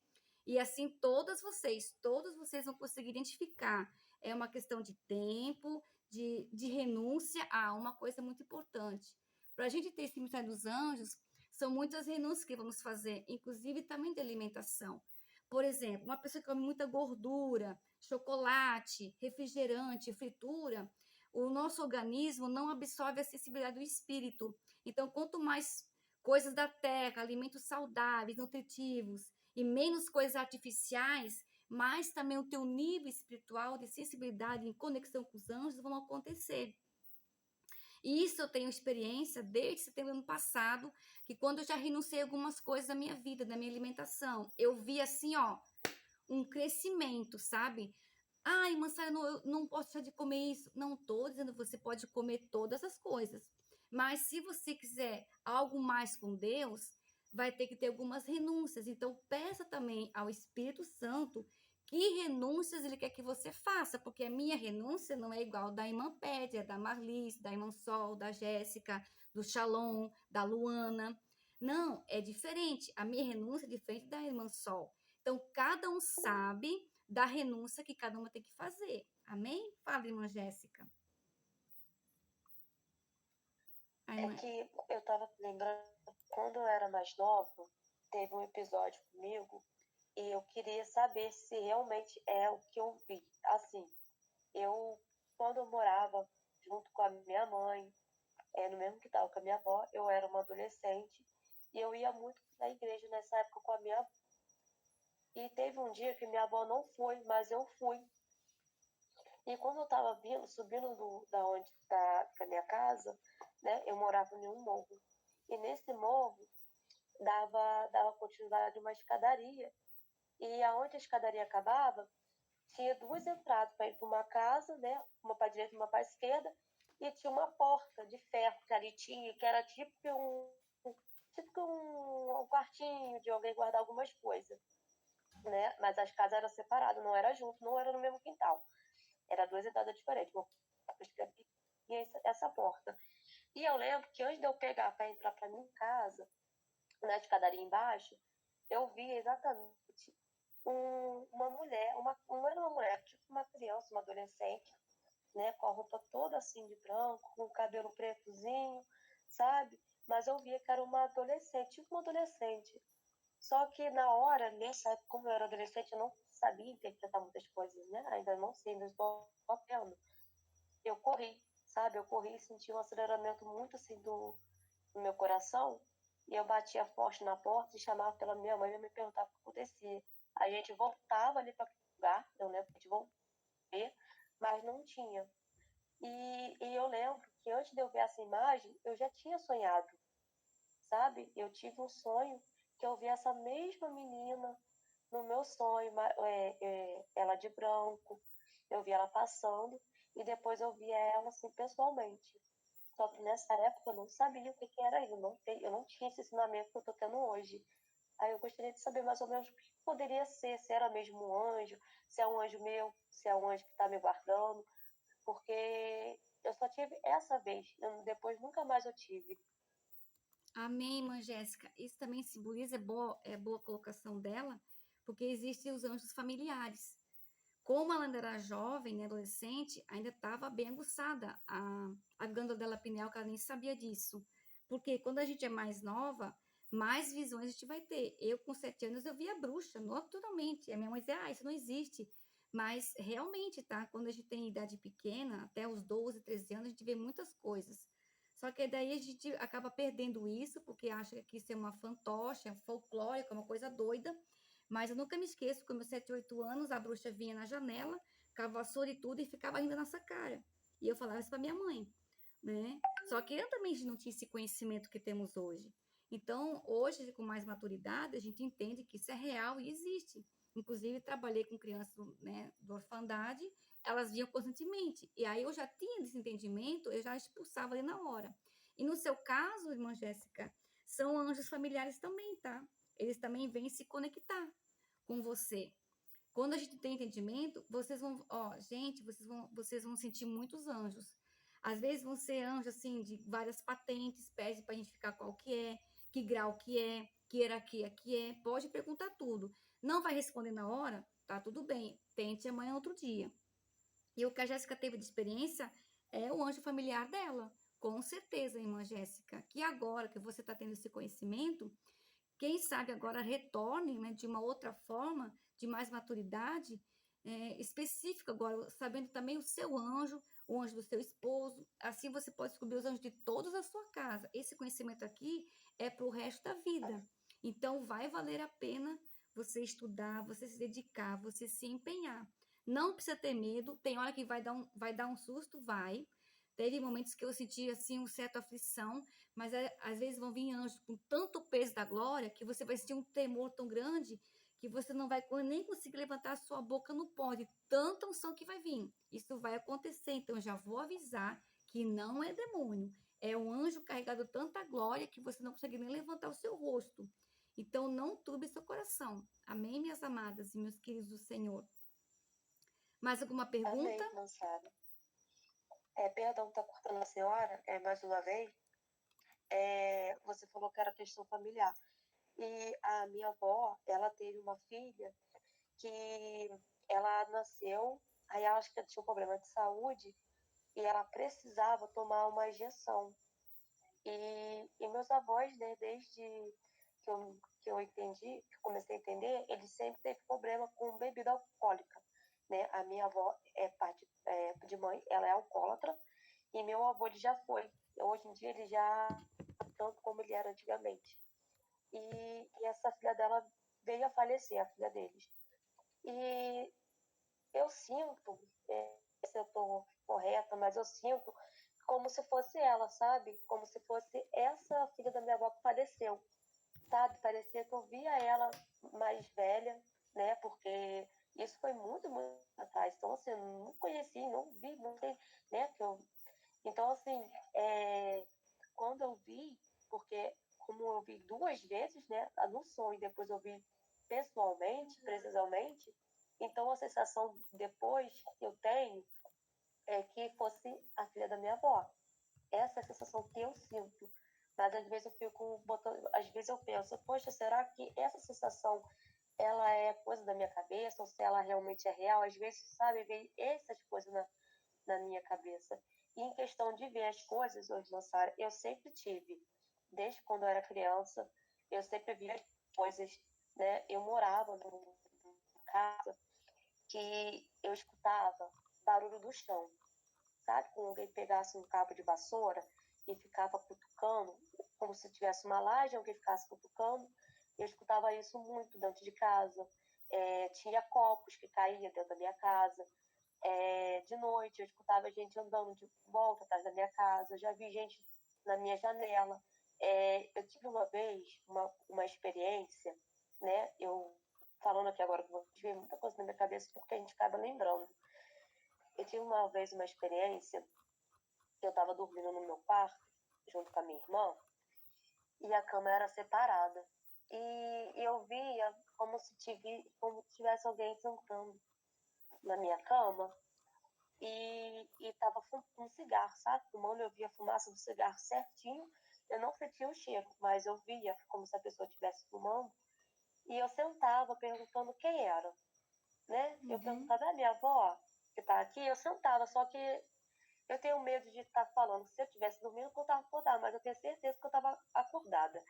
E assim, todos vocês vão conseguir identificar. É uma questão de tempo, de renúncia a uma coisa muito importante. Para a gente ter esse mistério dos anjos, são muitas renúncias que vamos fazer, inclusive também de alimentação. Por exemplo, uma pessoa que come muita gordura, chocolate, refrigerante, fritura, o nosso organismo não absorve a sensibilidade do espírito. Então, quanto mais coisas da terra, alimentos saudáveis, nutritivos e menos coisas artificiais, mais também o teu nível espiritual de sensibilidade em conexão com os anjos vão acontecer. E isso eu tenho experiência desde setembro do ano passado, que quando eu já renunciei a algumas coisas da minha vida, da minha alimentação, eu vi assim, ó, um crescimento, sabe? Ai, irmã Sara, eu não posso deixar de comer isso. Não estou dizendo que você pode comer todas as coisas. Mas se você quiser algo mais com Deus, vai ter que ter algumas renúncias. Então, peça também ao Espírito Santo que renúncias ele quer que você faça, porque a minha renúncia não é igual da irmã Pédia, da Marlice, da irmã Sol, da Jéssica, do Shalom, da Luana. Não, é diferente. A minha renúncia é diferente da irmã Sol. Então, cada um sabe da renúncia que cada uma tem que fazer. Amém? Fala, irmã Jéssica. É que eu tava lembrando, quando eu era mais nova, teve um episódio comigo e eu queria saber se realmente é o que eu vi. Assim, quando eu morava junto com a minha mãe, no mesmo quintal com a minha avó, eu era uma adolescente e eu ia muito na igreja nessa época com a minha avó. E teve um dia que minha avó não foi, mas eu fui. E quando eu estava subindo da minha casa, né, eu morava em um morro. E nesse morro dava continuidade a uma escadaria. E aonde a escadaria acabava, tinha duas entradas para ir para uma casa, né, uma para a direita e uma para a esquerda, e tinha uma porta de ferro que ali tinha, que era tipo um quartinho de alguém guardar algumas coisas. Né? Mas as casas eram separadas, não era junto, não era no mesmo quintal. Era duas entradas diferentes, e essa porta. E eu lembro que antes de eu pegar para entrar para minha casa, na escadaria embaixo, eu vi exatamente uma mulher, não era uma mulher, tipo uma criança, uma adolescente, né, com a roupa toda assim de branco, com o cabelo pretozinho, sabe? Mas eu via que era uma adolescente, tipo uma adolescente. Só que na hora, nessa época, como eu era adolescente, eu não sabia interpretar muitas coisas, né? Ainda não sei, ainda estou aprendendo. Eu corri, sabe? Eu corri e senti um aceleramento muito assim do meu coração. E eu batia forte na porta e chamava pela minha mãe e me perguntava o que acontecia. A gente voltava ali para o lugar, eu lembro que a gente voltou, mas não tinha. E eu lembro que antes de eu ver essa imagem, eu já tinha sonhado, sabe? Eu tive um sonho que eu vi essa mesma menina no meu sonho, ela de branco, eu vi ela passando e depois eu vi ela assim pessoalmente. Só que nessa época eu não sabia o que era isso, eu não tinha esse ensinamento que eu estou tendo hoje. Aí eu gostaria de saber mais ou menos o que poderia ser, se era mesmo um anjo, se é um anjo meu, se é um anjo que está me guardando, porque eu só tive essa vez, depois nunca mais eu tive. Amém, irmã Jéssica. Isso também simboliza, é boa colocação dela, porque existem os anjos familiares. Como ela ainda era jovem, né, adolescente, ainda estava bem aguçada a glândula dela pineal, que ela nem sabia disso. Porque quando a gente é mais nova, mais visões a gente vai ter. Eu, com 7 anos, eu via bruxa, naturalmente. A minha mãe dizia, isso não existe. Mas, realmente, tá? Quando a gente tem idade pequena, até os 12, 13 anos, a gente vê muitas coisas. Só que daí a gente acaba perdendo isso, porque acha que isso é uma fantoche, é um folclórico, é uma coisa doida. Mas eu nunca me esqueço, com meus 7, 8 anos, a bruxa vinha na janela, com a vassoura e tudo, e ficava rindo na nossa cara. E eu falava isso para minha mãe, né? Só que eu também não tinha esse conhecimento que temos hoje. Então, hoje, com mais maturidade, a gente entende que isso é real e existe. Inclusive, trabalhei com crianças, né, do orfandade, elas vinham constantemente. E aí eu já tinha esse entendimento, eu já expulsava ali na hora. E no seu caso, irmã Jéssica, são anjos familiares também, tá? Eles também vêm se conectar com você. Quando a gente tem entendimento, vocês vão, ó, gente, vocês vão sentir muitos anjos. Às vezes vão ser anjos assim de várias patentes, pede para identificar qual que grau que é, que hierarquia que é. Pode perguntar tudo. Não vai responder na hora? Tá tudo bem. Tente amanhã outro dia. E o que a Jéssica teve de experiência é o anjo familiar dela. Com certeza, irmã Jéssica, que agora que você está tendo esse conhecimento, quem sabe agora retorne, né, de uma outra forma, de mais maturidade, específica agora, sabendo também o seu anjo, o anjo do seu esposo. Assim você pode descobrir os anjos de todos a sua casa. Esse conhecimento aqui é para o resto da vida. Então, vai valer a pena você estudar, você se dedicar, você se empenhar. Não precisa ter medo. Tem hora que vai dar um susto, vai. Teve momentos que eu senti assim um certa aflição, mas às vezes vão vir anjos com tanto peso da glória que você vai sentir um temor tão grande que você não vai nem conseguir levantar a sua boca no pó de tanta unção que vai vir. Isso vai acontecer, então eu já vou avisar que não é demônio. É um anjo carregado tanta glória que você não consegue nem levantar o seu rosto. Então não turbe seu coração. Amém, minhas amadas e meus queridos do Senhor. Mais alguma pergunta? Amém, Mansara. Perdão, tá cortando a senhora, mais uma vez. Você falou que era questão familiar. E a minha avó, ela teve uma filha que ela nasceu, aí ela acho que tinha um problema de saúde e ela precisava tomar uma injeção. E meus avós, né, desde que eu entendi, que eu comecei a entender, eles sempre teve problema com bebida alcoólica, né? A minha avó parte de mãe, ela é alcoólatra, e meu avô ele já foi. Hoje em dia ele já tanto como ele era antigamente. E essa filha dela veio a falecer, a filha deles. E eu sinto, se eu estou correta, mas eu sinto como se fosse ela, sabe? Como se fosse essa filha da minha avó que faleceu, sabe? Parecia que eu via ela mais velha, né? Porque isso foi muito, muito atrás. Então, assim, eu não conheci, não vi, não sei, né? Então, assim, quando eu vi, porque como eu vi duas vezes, né? No sonho, e depois eu vi pessoalmente, precisamente, então a sensação depois que eu tenho é que fosse a filha da minha avó. Essa é a sensação que eu sinto. Mas às vezes eu fico botando, às vezes eu penso, poxa, será que essa sensação ela é coisa da minha cabeça ou se ela realmente é real? Às vezes, sabe, vem essas coisas na minha cabeça. E em questão de ver as coisas, hoje, Sara, eu sempre tive, desde quando eu era criança, eu sempre via as coisas, né? Eu morava numa casa que eu escutava barulho do chão, sabe? Quando alguém pegasse um cabo de vassoura e ficava cutucando, como se tivesse uma laje, alguém ficasse cutucando. Eu escutava isso muito dentro de casa. Tinha copos que caíam dentro da minha casa. De noite, eu escutava gente andando de volta atrás da minha casa. Eu já vi gente na minha janela. Eu tive uma vez uma experiência, né? Eu falando aqui agora, vou ver muita coisa na minha cabeça porque a gente acaba lembrando. Eu tive uma vez uma experiência que eu estava dormindo no meu quarto, junto com a minha irmã, e a cama era separada. E eu via como se tivesse alguém sentando na minha cama e estava fumando um cigarro, sabe? Fumando, eu via a fumaça do cigarro certinho. Eu não sentia o cheiro, mas eu via como se a pessoa estivesse fumando. E eu sentava perguntando quem era, né? Eu perguntava, é minha avó que está aqui? Eu sentava, só que eu tenho medo de estar falando. Se eu estivesse dormindo, eu estava acordada, mas eu tenho certeza que eu estava acordada.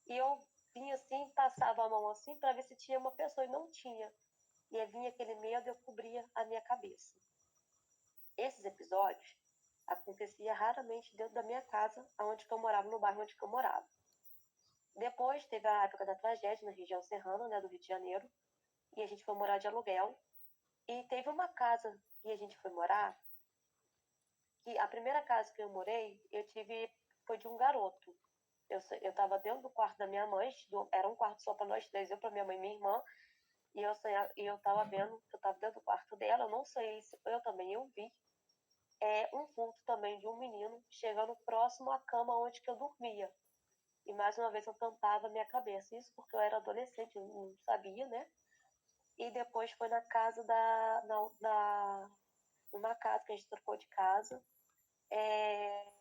E eu vinha assim, passava a mão assim para ver se tinha uma pessoa e não tinha. E aí vinha aquele medo e eu cobria a minha cabeça. Esses episódios acontecia raramente dentro da minha casa, onde eu morava, no bairro onde eu morava. Depois teve a época da tragédia na região serrana, né, do Rio de Janeiro, e a gente foi morar de aluguel. E teve uma casa que a gente foi morar, que a primeira casa que eu morei, foi de um garoto. Eu estava dentro do quarto da minha mãe, era um quarto só para nós três, eu, para minha mãe e minha irmã, e eu estava vendo, eu estava dentro do quarto dela, eu não sei se eu também eu vi um vulto também de um menino chegando próximo à cama onde que eu dormia. E mais uma vez eu tampava a minha cabeça, isso porque eu era adolescente, eu não sabia, né? E depois foi na casa numa casa que a gente trocou de casa. É,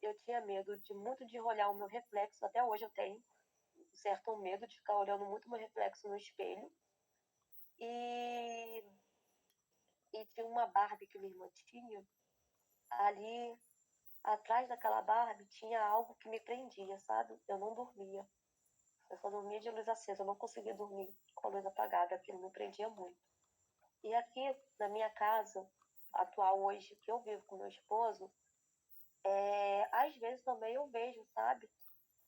eu tinha medo muito de olhar o meu reflexo, até hoje eu tenho um certo medo de ficar olhando muito o meu reflexo no espelho. E, e tinha uma Barbie que minha irmã tinha, ali atrás daquela Barbie tinha algo que me prendia, sabe? Eu não dormia. Eu só dormia de luz acesa, eu não conseguia dormir com a luz apagada, aquilo me prendia muito. E aqui na minha casa atual hoje, que eu vivo com meu esposo, às vezes também eu vejo, sabe?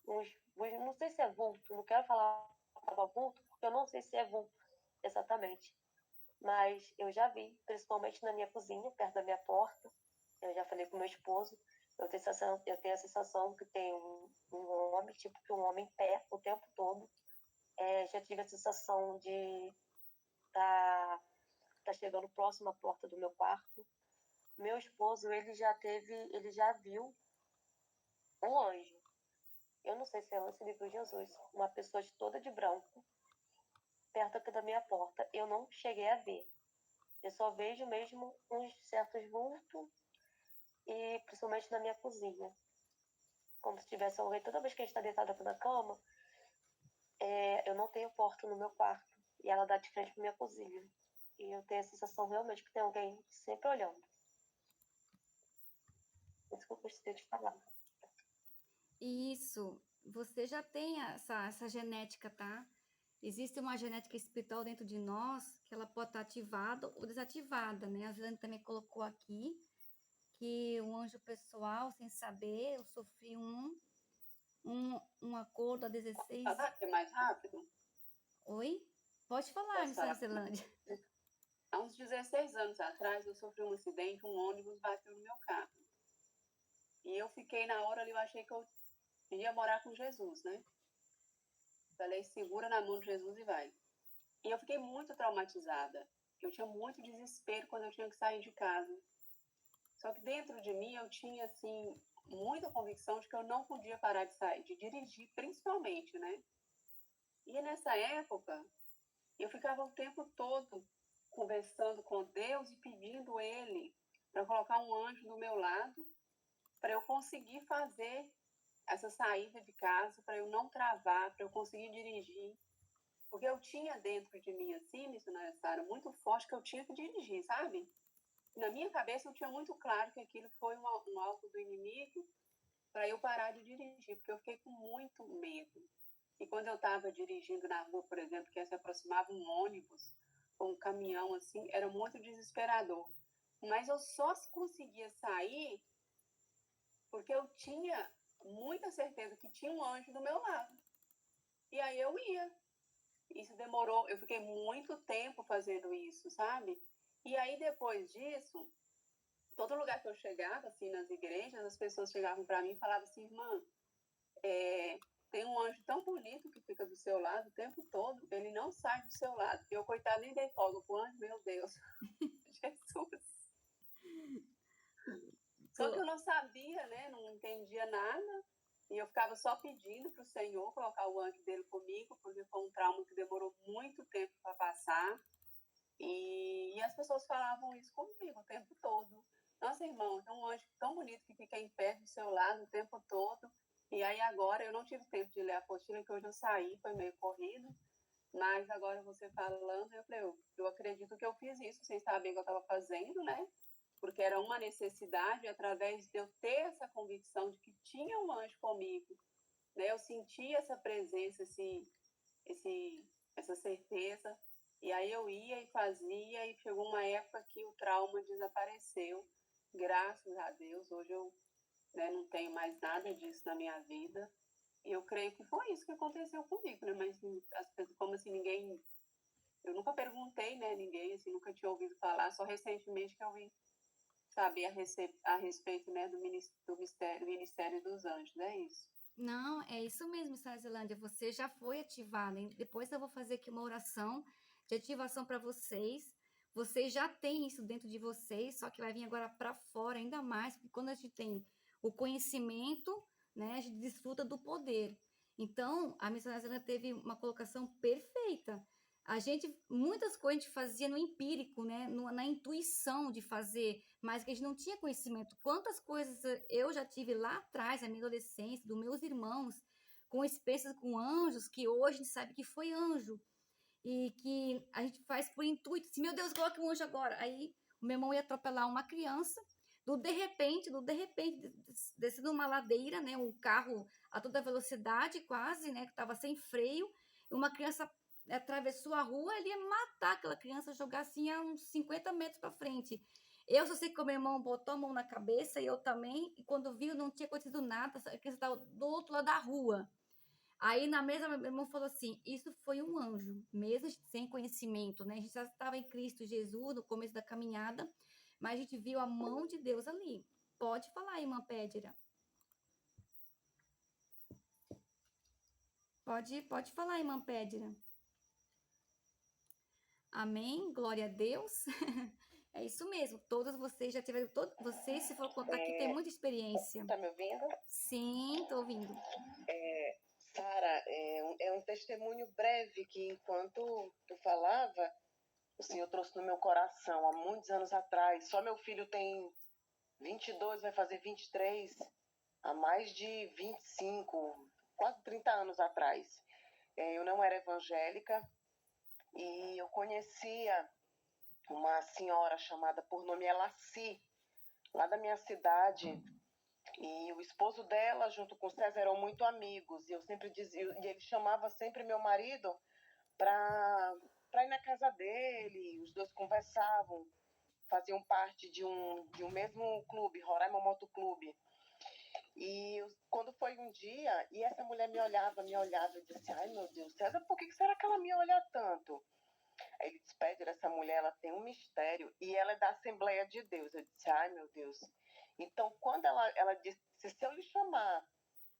Não sei se é vulto, não quero falar a palavra vulto, porque eu não sei se é vulto exatamente. Mas eu já vi, principalmente na minha cozinha, perto da minha porta. Eu já falei com meu esposo. Eu tenho a sensação que tem um homem, tipo que um homem em pé o tempo todo. Já tive a sensação de tá chegando próximo à porta do meu quarto. Meu esposo, ele já viu um anjo. Eu não sei se é anjo, ele viu Jesus. Uma pessoa toda de branco, perto aqui da minha porta. Eu não cheguei a ver. Eu só vejo mesmo uns certos vultos e principalmente na minha cozinha. Como se tivesse alguém. Toda vez que a gente está deitado aqui na cama, eu não tenho porta no meu quarto. E ela dá de frente para minha cozinha. E eu tenho a sensação realmente que tem alguém sempre olhando. Isso que eu gostaria de falar. Isso, você já tem essa genética, tá? Existe uma genética espiritual dentro de nós que ela pode estar ativada ou desativada, né? A Zilane também colocou aqui que o anjo pessoal, sem saber, eu sofri um acordo a 16. Falar que é mais rápido? Oi? Pode falar, Posso Missão falar? Zelândia. Há uns 16 anos atrás, eu sofri um acidente, um ônibus bateu no meu carro. E eu fiquei na hora ali, eu achei que eu ia morar com Jesus, né? Falei, segura na mão de Jesus e vai. E eu fiquei muito traumatizada. Eu tinha muito desespero quando eu tinha que sair de casa. Só que dentro de mim eu tinha, assim, muita convicção de que eu não podia parar de sair, de dirigir, principalmente, né? E nessa época, eu ficava o tempo todo conversando com Deus e pedindo Ele para colocar um anjo do meu lado, para eu conseguir fazer essa saída de casa, para eu não travar, para eu conseguir dirigir. Porque eu tinha dentro de mim, assim, missionária Sara, muito forte que eu tinha que dirigir, sabe? Na minha cabeça eu tinha muito claro que aquilo foi um alvo do inimigo para eu parar de dirigir, porque eu fiquei com muito medo. E quando eu estava dirigindo na rua, por exemplo, que se aproximava um ônibus ou um caminhão, assim, era muito desesperador. Mas eu só conseguia sair porque eu tinha muita certeza que tinha um anjo do meu lado. E aí eu ia. Isso demorou, eu fiquei muito tempo fazendo isso, sabe? E aí depois disso, todo lugar que eu chegava, assim, nas igrejas, as pessoas chegavam para mim e falavam assim, irmã, tem um anjo tão bonito que fica do seu lado o tempo todo, ele não sai do seu lado. Eu, coitado, nem dei folga pro anjo, meu Deus. Jesus. Só que eu não sabia, né? Não entendia nada. E eu ficava só pedindo para o Senhor colocar o anjo dele comigo, porque foi um trauma que demorou muito tempo para passar. E as pessoas falavam isso comigo o tempo todo. Nossa, irmão, tem um anjo tão bonito que fica em pé do seu lado o tempo todo. E aí agora eu não tive tempo de ler a apostila, que hoje eu saí, foi meio corrido. Mas agora você falando, eu falei, eu acredito que eu fiz isso sem saber o que eu estava fazendo, né? Porque era uma necessidade, através de eu ter essa convicção de que tinha um anjo comigo, né? Eu sentia essa presença, essa certeza. E aí eu ia e fazia, e chegou uma época que o trauma desapareceu. Graças a Deus, hoje eu, né, não tenho mais nada disso na minha vida. E eu creio que foi isso que aconteceu comigo, né? Mas como assim, ninguém... Eu nunca perguntei, né, ninguém, assim, nunca tinha ouvido falar, só recentemente que eu vim saber a respeito, né, do Ministério dos Anjos, é isso. Não, é isso mesmo, Sazilândia. Você já foi ativada. Hein? Depois eu vou fazer aqui uma oração de ativação para vocês. Vocês já têm isso dentro de vocês, só que vai vir agora para fora ainda mais, porque quando a gente tem o conhecimento, né, a gente desfruta do poder. Então, a missionária Zilânia teve uma colocação perfeita. A gente, muitas coisas a gente fazia no empírico, né, na intuição de fazer, mas que a gente não tinha conhecimento. Quantas coisas eu já tive lá atrás, na minha adolescência, dos meus irmãos, com experiências com anjos, que hoje a gente sabe que foi anjo. E que a gente faz por intuito. Se, meu Deus, coloque um anjo agora. Aí o meu irmão ia atropelar uma criança. Do de repente, descendo uma ladeira, né? Um carro a toda velocidade, quase, né? Que estava sem freio. Uma criança atravessou a rua, ele ia matar aquela criança, jogar assim a uns 50 metros para frente. Eu só sei que o meu irmão botou a mão na cabeça e eu também. E quando viu, não tinha acontecido nada. A criança estava do outro lado da rua. Aí na mesa, meu irmão falou assim: Isso foi um anjo, mesmo sem conhecimento, né? A gente já estava em Cristo Jesus no começo da caminhada, mas a gente viu a mão de Deus ali. Pode falar, irmã Pédira. Pode falar, irmã Pédira. Amém? Glória a Deus. É isso mesmo. Todos vocês já tiveram. Vocês, se for contar aqui, tem muita experiência. Tá me ouvindo? Sim, tô ouvindo. Sara, é um testemunho breve que, enquanto tu falava, o Senhor trouxe no meu coração há muitos anos atrás. Só meu filho tem 22, vai fazer 23, há mais de 25, quase 30 anos atrás. Eu não era evangélica e eu conhecia uma senhora chamada por nome Elaci, lá da minha cidade. E o esposo dela, junto com o César, eram muito amigos. E eu sempre dizia, e ele chamava sempre meu marido para ir na casa dele. Os dois conversavam, faziam parte de um mesmo clube, Roraima Motoclube. E quando foi um dia, e essa mulher me olhava e disse: Ai meu Deus, César, por que será que ela me olha tanto? Aí ele disse: Pedro, essa mulher ela tem um mistério e ela é da Assembleia de Deus. Eu disse: Ai meu Deus. Então, quando ela disse: Se eu lhe chamar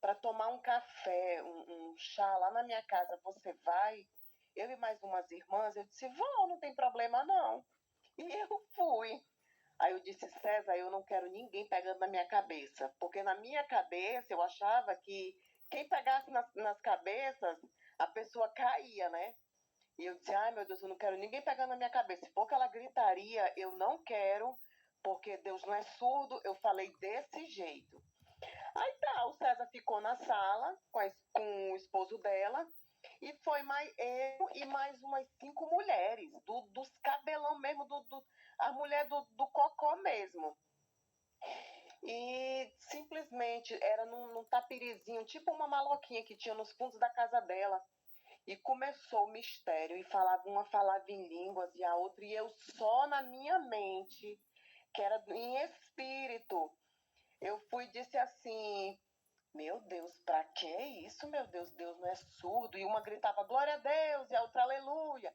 para tomar um café, um chá lá na minha casa, você vai? Eu e mais umas irmãs, eu disse: Vou, não tem problema não. E eu fui. Aí eu disse: César, eu não quero ninguém pegando na minha cabeça, porque na minha cabeça eu achava que quem pegasse nas cabeças, a pessoa caía, né? E eu disse: Ai meu Deus, eu não quero ninguém pegando na minha cabeça. Se for que ela gritaria, eu não quero, porque Deus não é surdo. Eu falei desse jeito. Aí tá, o César ficou na sala com o esposo dela. E foi mais eu e mais umas 5 mulheres, dos cabelão mesmo, a mulher do cocô mesmo. E simplesmente era num tapirizinho, tipo uma maloquinha que tinha nos fundos da casa dela. E começou o mistério, e uma falava em línguas e a outra, e eu só na minha mente, que era em espírito, eu fui e disse assim: Meu Deus, pra que isso, meu Deus? Deus não é surdo. E uma gritava glória a Deus, e a outra aleluia.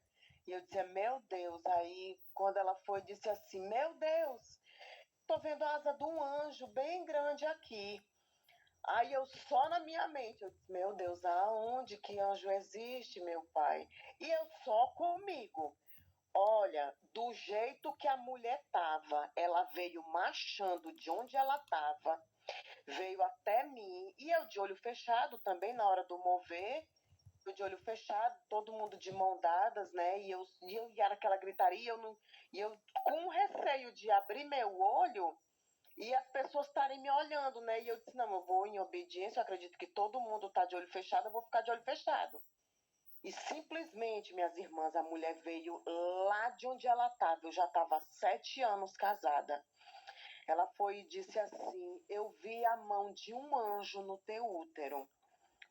E eu dizia: Meu Deus. Aí, quando ela foi, disse assim: Meu Deus, tô vendo a asa de um anjo bem grande aqui. Aí eu só na minha mente, eu disse: Meu Deus, aonde que anjo existe, meu pai? E eu só comigo. Olha, do jeito que a mulher tava, ela veio marchando de onde ela tava, veio até mim, e eu de olho fechado também na hora do mover, eu de olho fechado, todo mundo de mão dadas, né? E era aquela gritaria, e eu com receio de abrir meu olho e as pessoas estarem me olhando, né? E eu disse: Não, eu vou em obediência, eu acredito que todo mundo tá de olho fechado, eu vou ficar de olho fechado. E simplesmente, minhas irmãs, a mulher veio lá de onde ela estava. Eu já estava há 7 anos casada. Ela foi e disse assim: Eu vi a mão de um anjo no teu útero,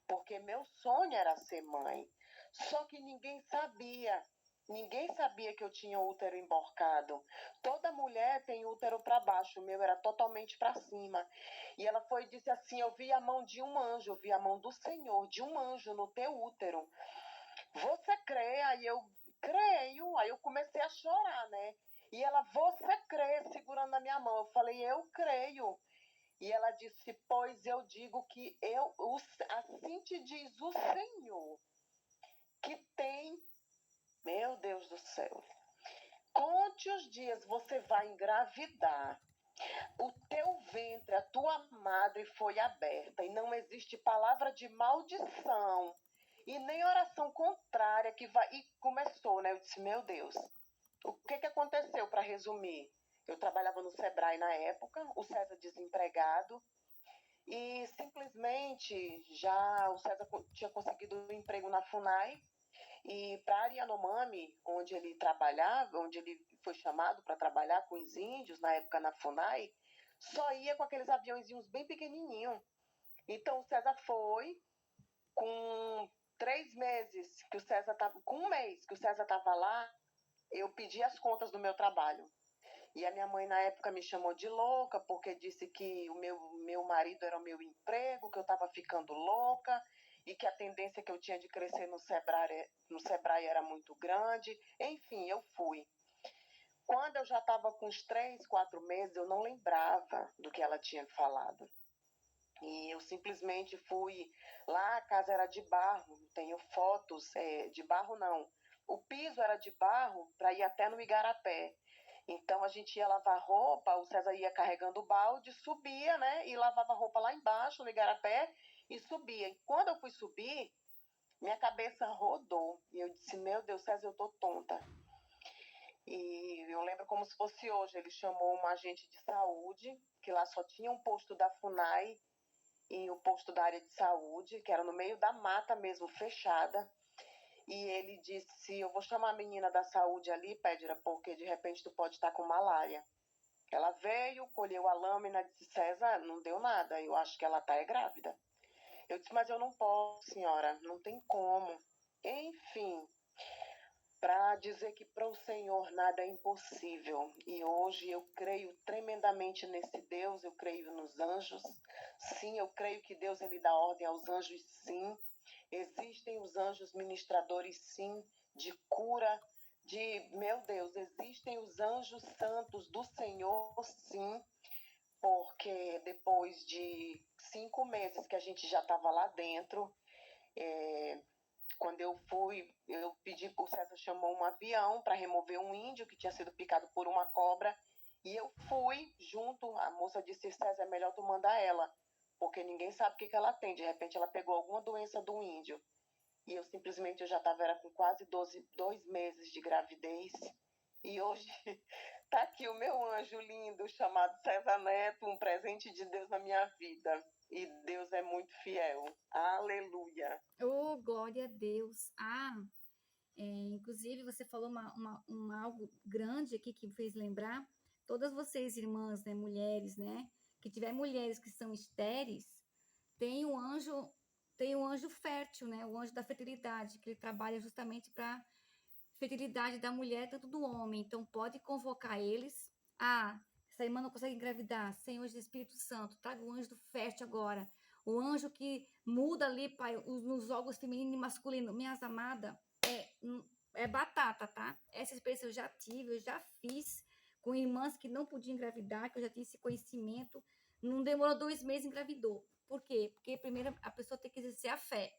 porque meu sonho era ser mãe. Só que ninguém sabia. Ninguém sabia que eu tinha útero emborcado. Toda mulher tem útero para baixo, o meu era totalmente para cima. E ela foi e disse assim: Eu vi a mão de um anjo, eu vi a mão do Senhor, de um anjo no teu útero. Você crê? Aí eu creio. Aí eu comecei a chorar, né? E ela: Você crê? Segurando na minha mão. Eu falei: Eu creio. E ela disse, pois eu digo que assim te diz o Senhor, que tem, meu Deus do céu, conte os dias, você vai engravidar. O teu ventre, a tua madre foi aberta, e não existe palavra de maldição, e nem oração contrária que vai... E começou, né? Eu disse, meu Deus, o que aconteceu, para resumir? Eu trabalhava no Sebrae na época, o César desempregado, e simplesmente já o César tinha conseguido um emprego na FUNAI, e para a Yanomami, onde ele trabalhava, onde ele foi chamado para trabalhar com os índios, na época na FUNAI, só ia com aqueles aviãozinhos bem pequenininhos. Então o César foi, com 3 meses que o César estava, com 1 mês que o César estava lá, eu pedi as contas do meu trabalho. E a minha mãe, na época, me chamou de louca, porque disse que o meu marido era o meu emprego, que eu estava ficando louca, e que a tendência que eu tinha de crescer no Sebrae era muito grande. Enfim, eu fui. Quando eu já estava com uns 3, 4 meses, eu não lembrava do que ela tinha falado. E eu simplesmente fui lá, a casa era de barro, tenho fotos, de barro não. O piso era de barro para ir até no Igarapé. Então a gente ia lavar roupa, o César ia carregando o balde, subia, né? E lavava roupa lá embaixo no Igarapé e subia. E quando eu fui subir, minha cabeça rodou. E eu disse, meu Deus, César, eu tô tonta. E eu lembro como se fosse hoje. Ele chamou um agente de saúde, que lá só tinha um posto da FUNAI e o posto da área de saúde, que era no meio da mata mesmo, fechada. E ele disse, eu vou chamar a menina da saúde ali, Pédira, porque de repente tu pode estar com malária. Ela veio, colheu a lâmina, disse, César, não deu nada, eu acho que ela tá grávida. Eu disse, mas eu não posso, senhora, não tem como. Enfim, para dizer que para o Senhor nada é impossível. E hoje eu creio tremendamente nesse Deus, eu creio nos anjos. Sim, eu creio que Deus ele dá ordem aos anjos, sim. Existem os anjos ministradores, sim, de cura, meu Deus, existem os anjos santos do Senhor, sim, porque depois de 5 meses que a gente já estava lá dentro, quando eu fui, eu pedi, o César chamou um avião para remover um índio que tinha sido picado por uma cobra, e eu fui junto, a moça disse, César, é melhor tu mandar ela, porque ninguém sabe o que ela tem, de repente ela pegou alguma doença do índio. E eu simplesmente, eu já estava com quase 2 meses de gravidez. E hoje está aqui o meu anjo lindo, chamado César Neto, um presente de Deus na minha vida. E Deus é muito fiel. Aleluia. Oh, glória a Deus. Inclusive, você falou algo grande aqui que me fez lembrar. Todas vocês, irmãs, né, mulheres, né, que tiver mulheres que são estéreis, tem um anjo fértil, né, o anjo da fertilidade, que ele trabalha justamente para fertilidade da mulher, tanto do homem. Então, pode convocar eles. Essa irmã não consegue engravidar. Senhor de Espírito Santo, traga o anjo do fértil agora. O anjo que muda ali, Pai, nos órgãos feminino e masculino. Minhas amadas, é batata, tá? Essa experiência eu já tive, eu já fiz com irmãs que não podiam engravidar, que eu já tinha esse conhecimento. Não demorou 2 meses, engravidou. Por quê? Porque primeiro a pessoa tem que exercer a fé.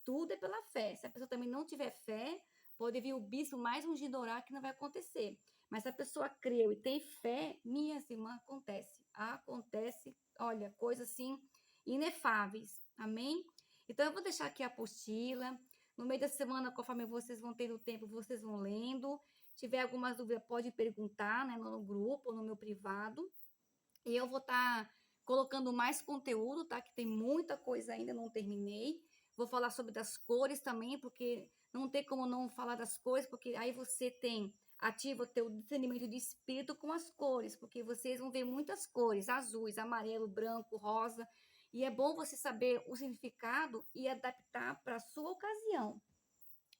Tudo é pela fé. Se a pessoa também não tiver fé, pode vir o bispo mais ungido orar que não vai acontecer. Mas se a pessoa creu e tem fé, minhas irmãs, acontece. Acontece, olha, coisas assim inefáveis. Amém? Então eu vou deixar aqui a apostila. No meio da semana, conforme vocês vão tendo tempo, vocês vão lendo. Se tiver algumas dúvidas, pode perguntar, né, no grupo ou no meu privado. E eu vou estar colocando mais conteúdo, tá? Que tem muita coisa ainda, não terminei. Vou falar sobre das cores também, porque não tem como não falar das cores, porque aí você ativa o teu discernimento de espírito com as cores, porque vocês vão ver muitas cores, azuis, amarelo, branco, rosa, e é bom você saber o significado e adaptar para a sua ocasião,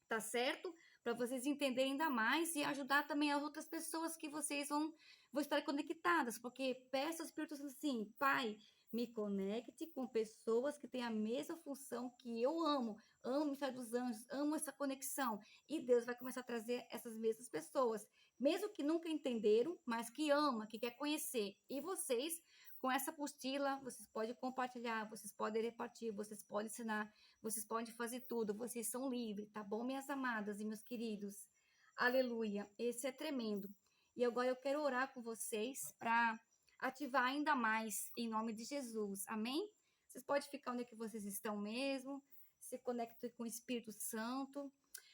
tá certo? Para vocês entenderem ainda mais e ajudar também as outras pessoas que vocês vão estar conectadas, porque peça ao Espírito Santo assim, Pai, me conecte com pessoas que têm a mesma função que eu amo o Ministério dos Anjos, amo essa conexão, e Deus vai começar a trazer essas mesmas pessoas, mesmo que nunca entenderam, mas que ama, que quer conhecer, e vocês com essa apostila, vocês podem compartilhar, vocês podem repartir, vocês podem ensinar, vocês podem fazer tudo, vocês são livres, tá bom, minhas amadas e meus queridos? Aleluia, esse é tremendo. E agora eu quero orar com vocês para ativar ainda mais, em nome de Jesus, amém? Vocês podem ficar onde é que vocês estão mesmo, se conectem com o Espírito Santo.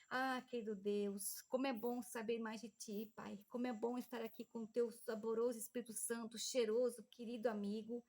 Ah, querido Deus, como é bom saber mais de Ti, Pai. Como é bom estar aqui com o Teu saboroso Espírito Santo, cheiroso, querido amigo,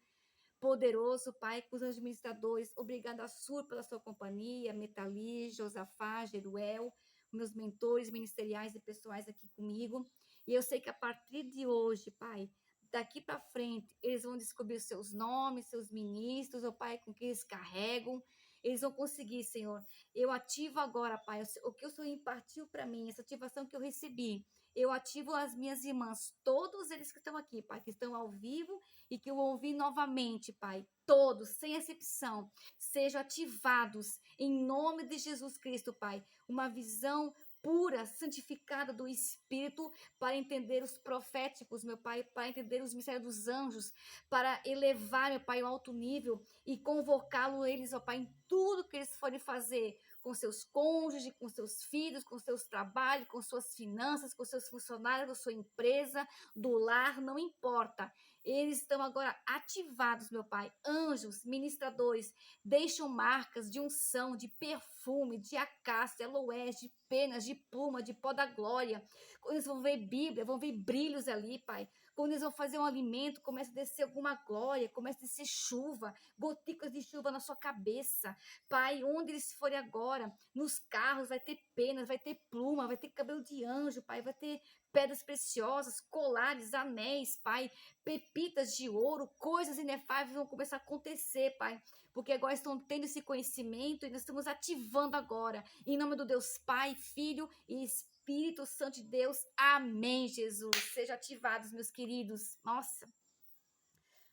poderoso, Pai, com os administradores. Obrigada, Sur, pela sua companhia, Metali, Josafá, Jeruel, meus mentores ministeriais e pessoais aqui comigo. E eu sei que a partir de hoje, Pai, daqui para frente, eles vão descobrir os seus nomes, seus ministros, ó Pai, com que eles carregam. Eles vão conseguir, Senhor. Eu ativo agora, Pai, o que o Senhor impartiu para mim, essa ativação que eu recebi. Eu ativo as minhas irmãs, todos eles que estão aqui, Pai, que estão ao vivo e que eu ouvi novamente, Pai. Todos, sem exceção, sejam ativados em nome de Jesus Cristo, Pai. Uma visão pura, santificada do Espírito, para entender os proféticos, meu Pai, para entender os mistérios dos anjos, para elevar, meu Pai, ao alto nível e convocá-lo eles, ó Pai, em tudo que eles forem fazer, com seus cônjuges, com seus filhos, com seus trabalhos, com suas finanças, com seus funcionários, com sua empresa, do lar, não importa. Eles estão agora ativados, meu Pai. Anjos, ministradores, deixam marcas de unção, de perfume, de acácia, aloés, de penas, de pluma, de pó da glória. Quando eles vão ver Bíblia, vão ver brilhos ali, Pai. Quando eles vão fazer um alimento, começa a descer alguma glória, começa a descer chuva, gotículas de chuva na sua cabeça. Pai, onde eles forem agora, nos carros vai ter penas, vai ter pluma, vai ter cabelo de anjo, Pai, vai ter pedras preciosas, colares, anéis, Pai, pepitas de ouro, coisas inefáveis vão começar a acontecer, Pai, porque agora estão tendo esse conhecimento e nós estamos ativando agora, em nome do Deus Pai, Filho e Espírito Santo de Deus, amém, Jesus, sejam ativados, meus queridos, nossa,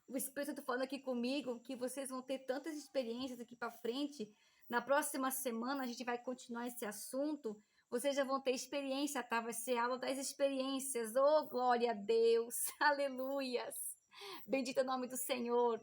o Espírito Santo falando aqui comigo, que vocês vão ter tantas experiências aqui para frente, na próxima semana a gente vai continuar esse assunto, vocês já vão ter experiência, tá? Vai ser aula das experiências. Oh, glória a Deus. Aleluias. Bendito é o nome do Senhor.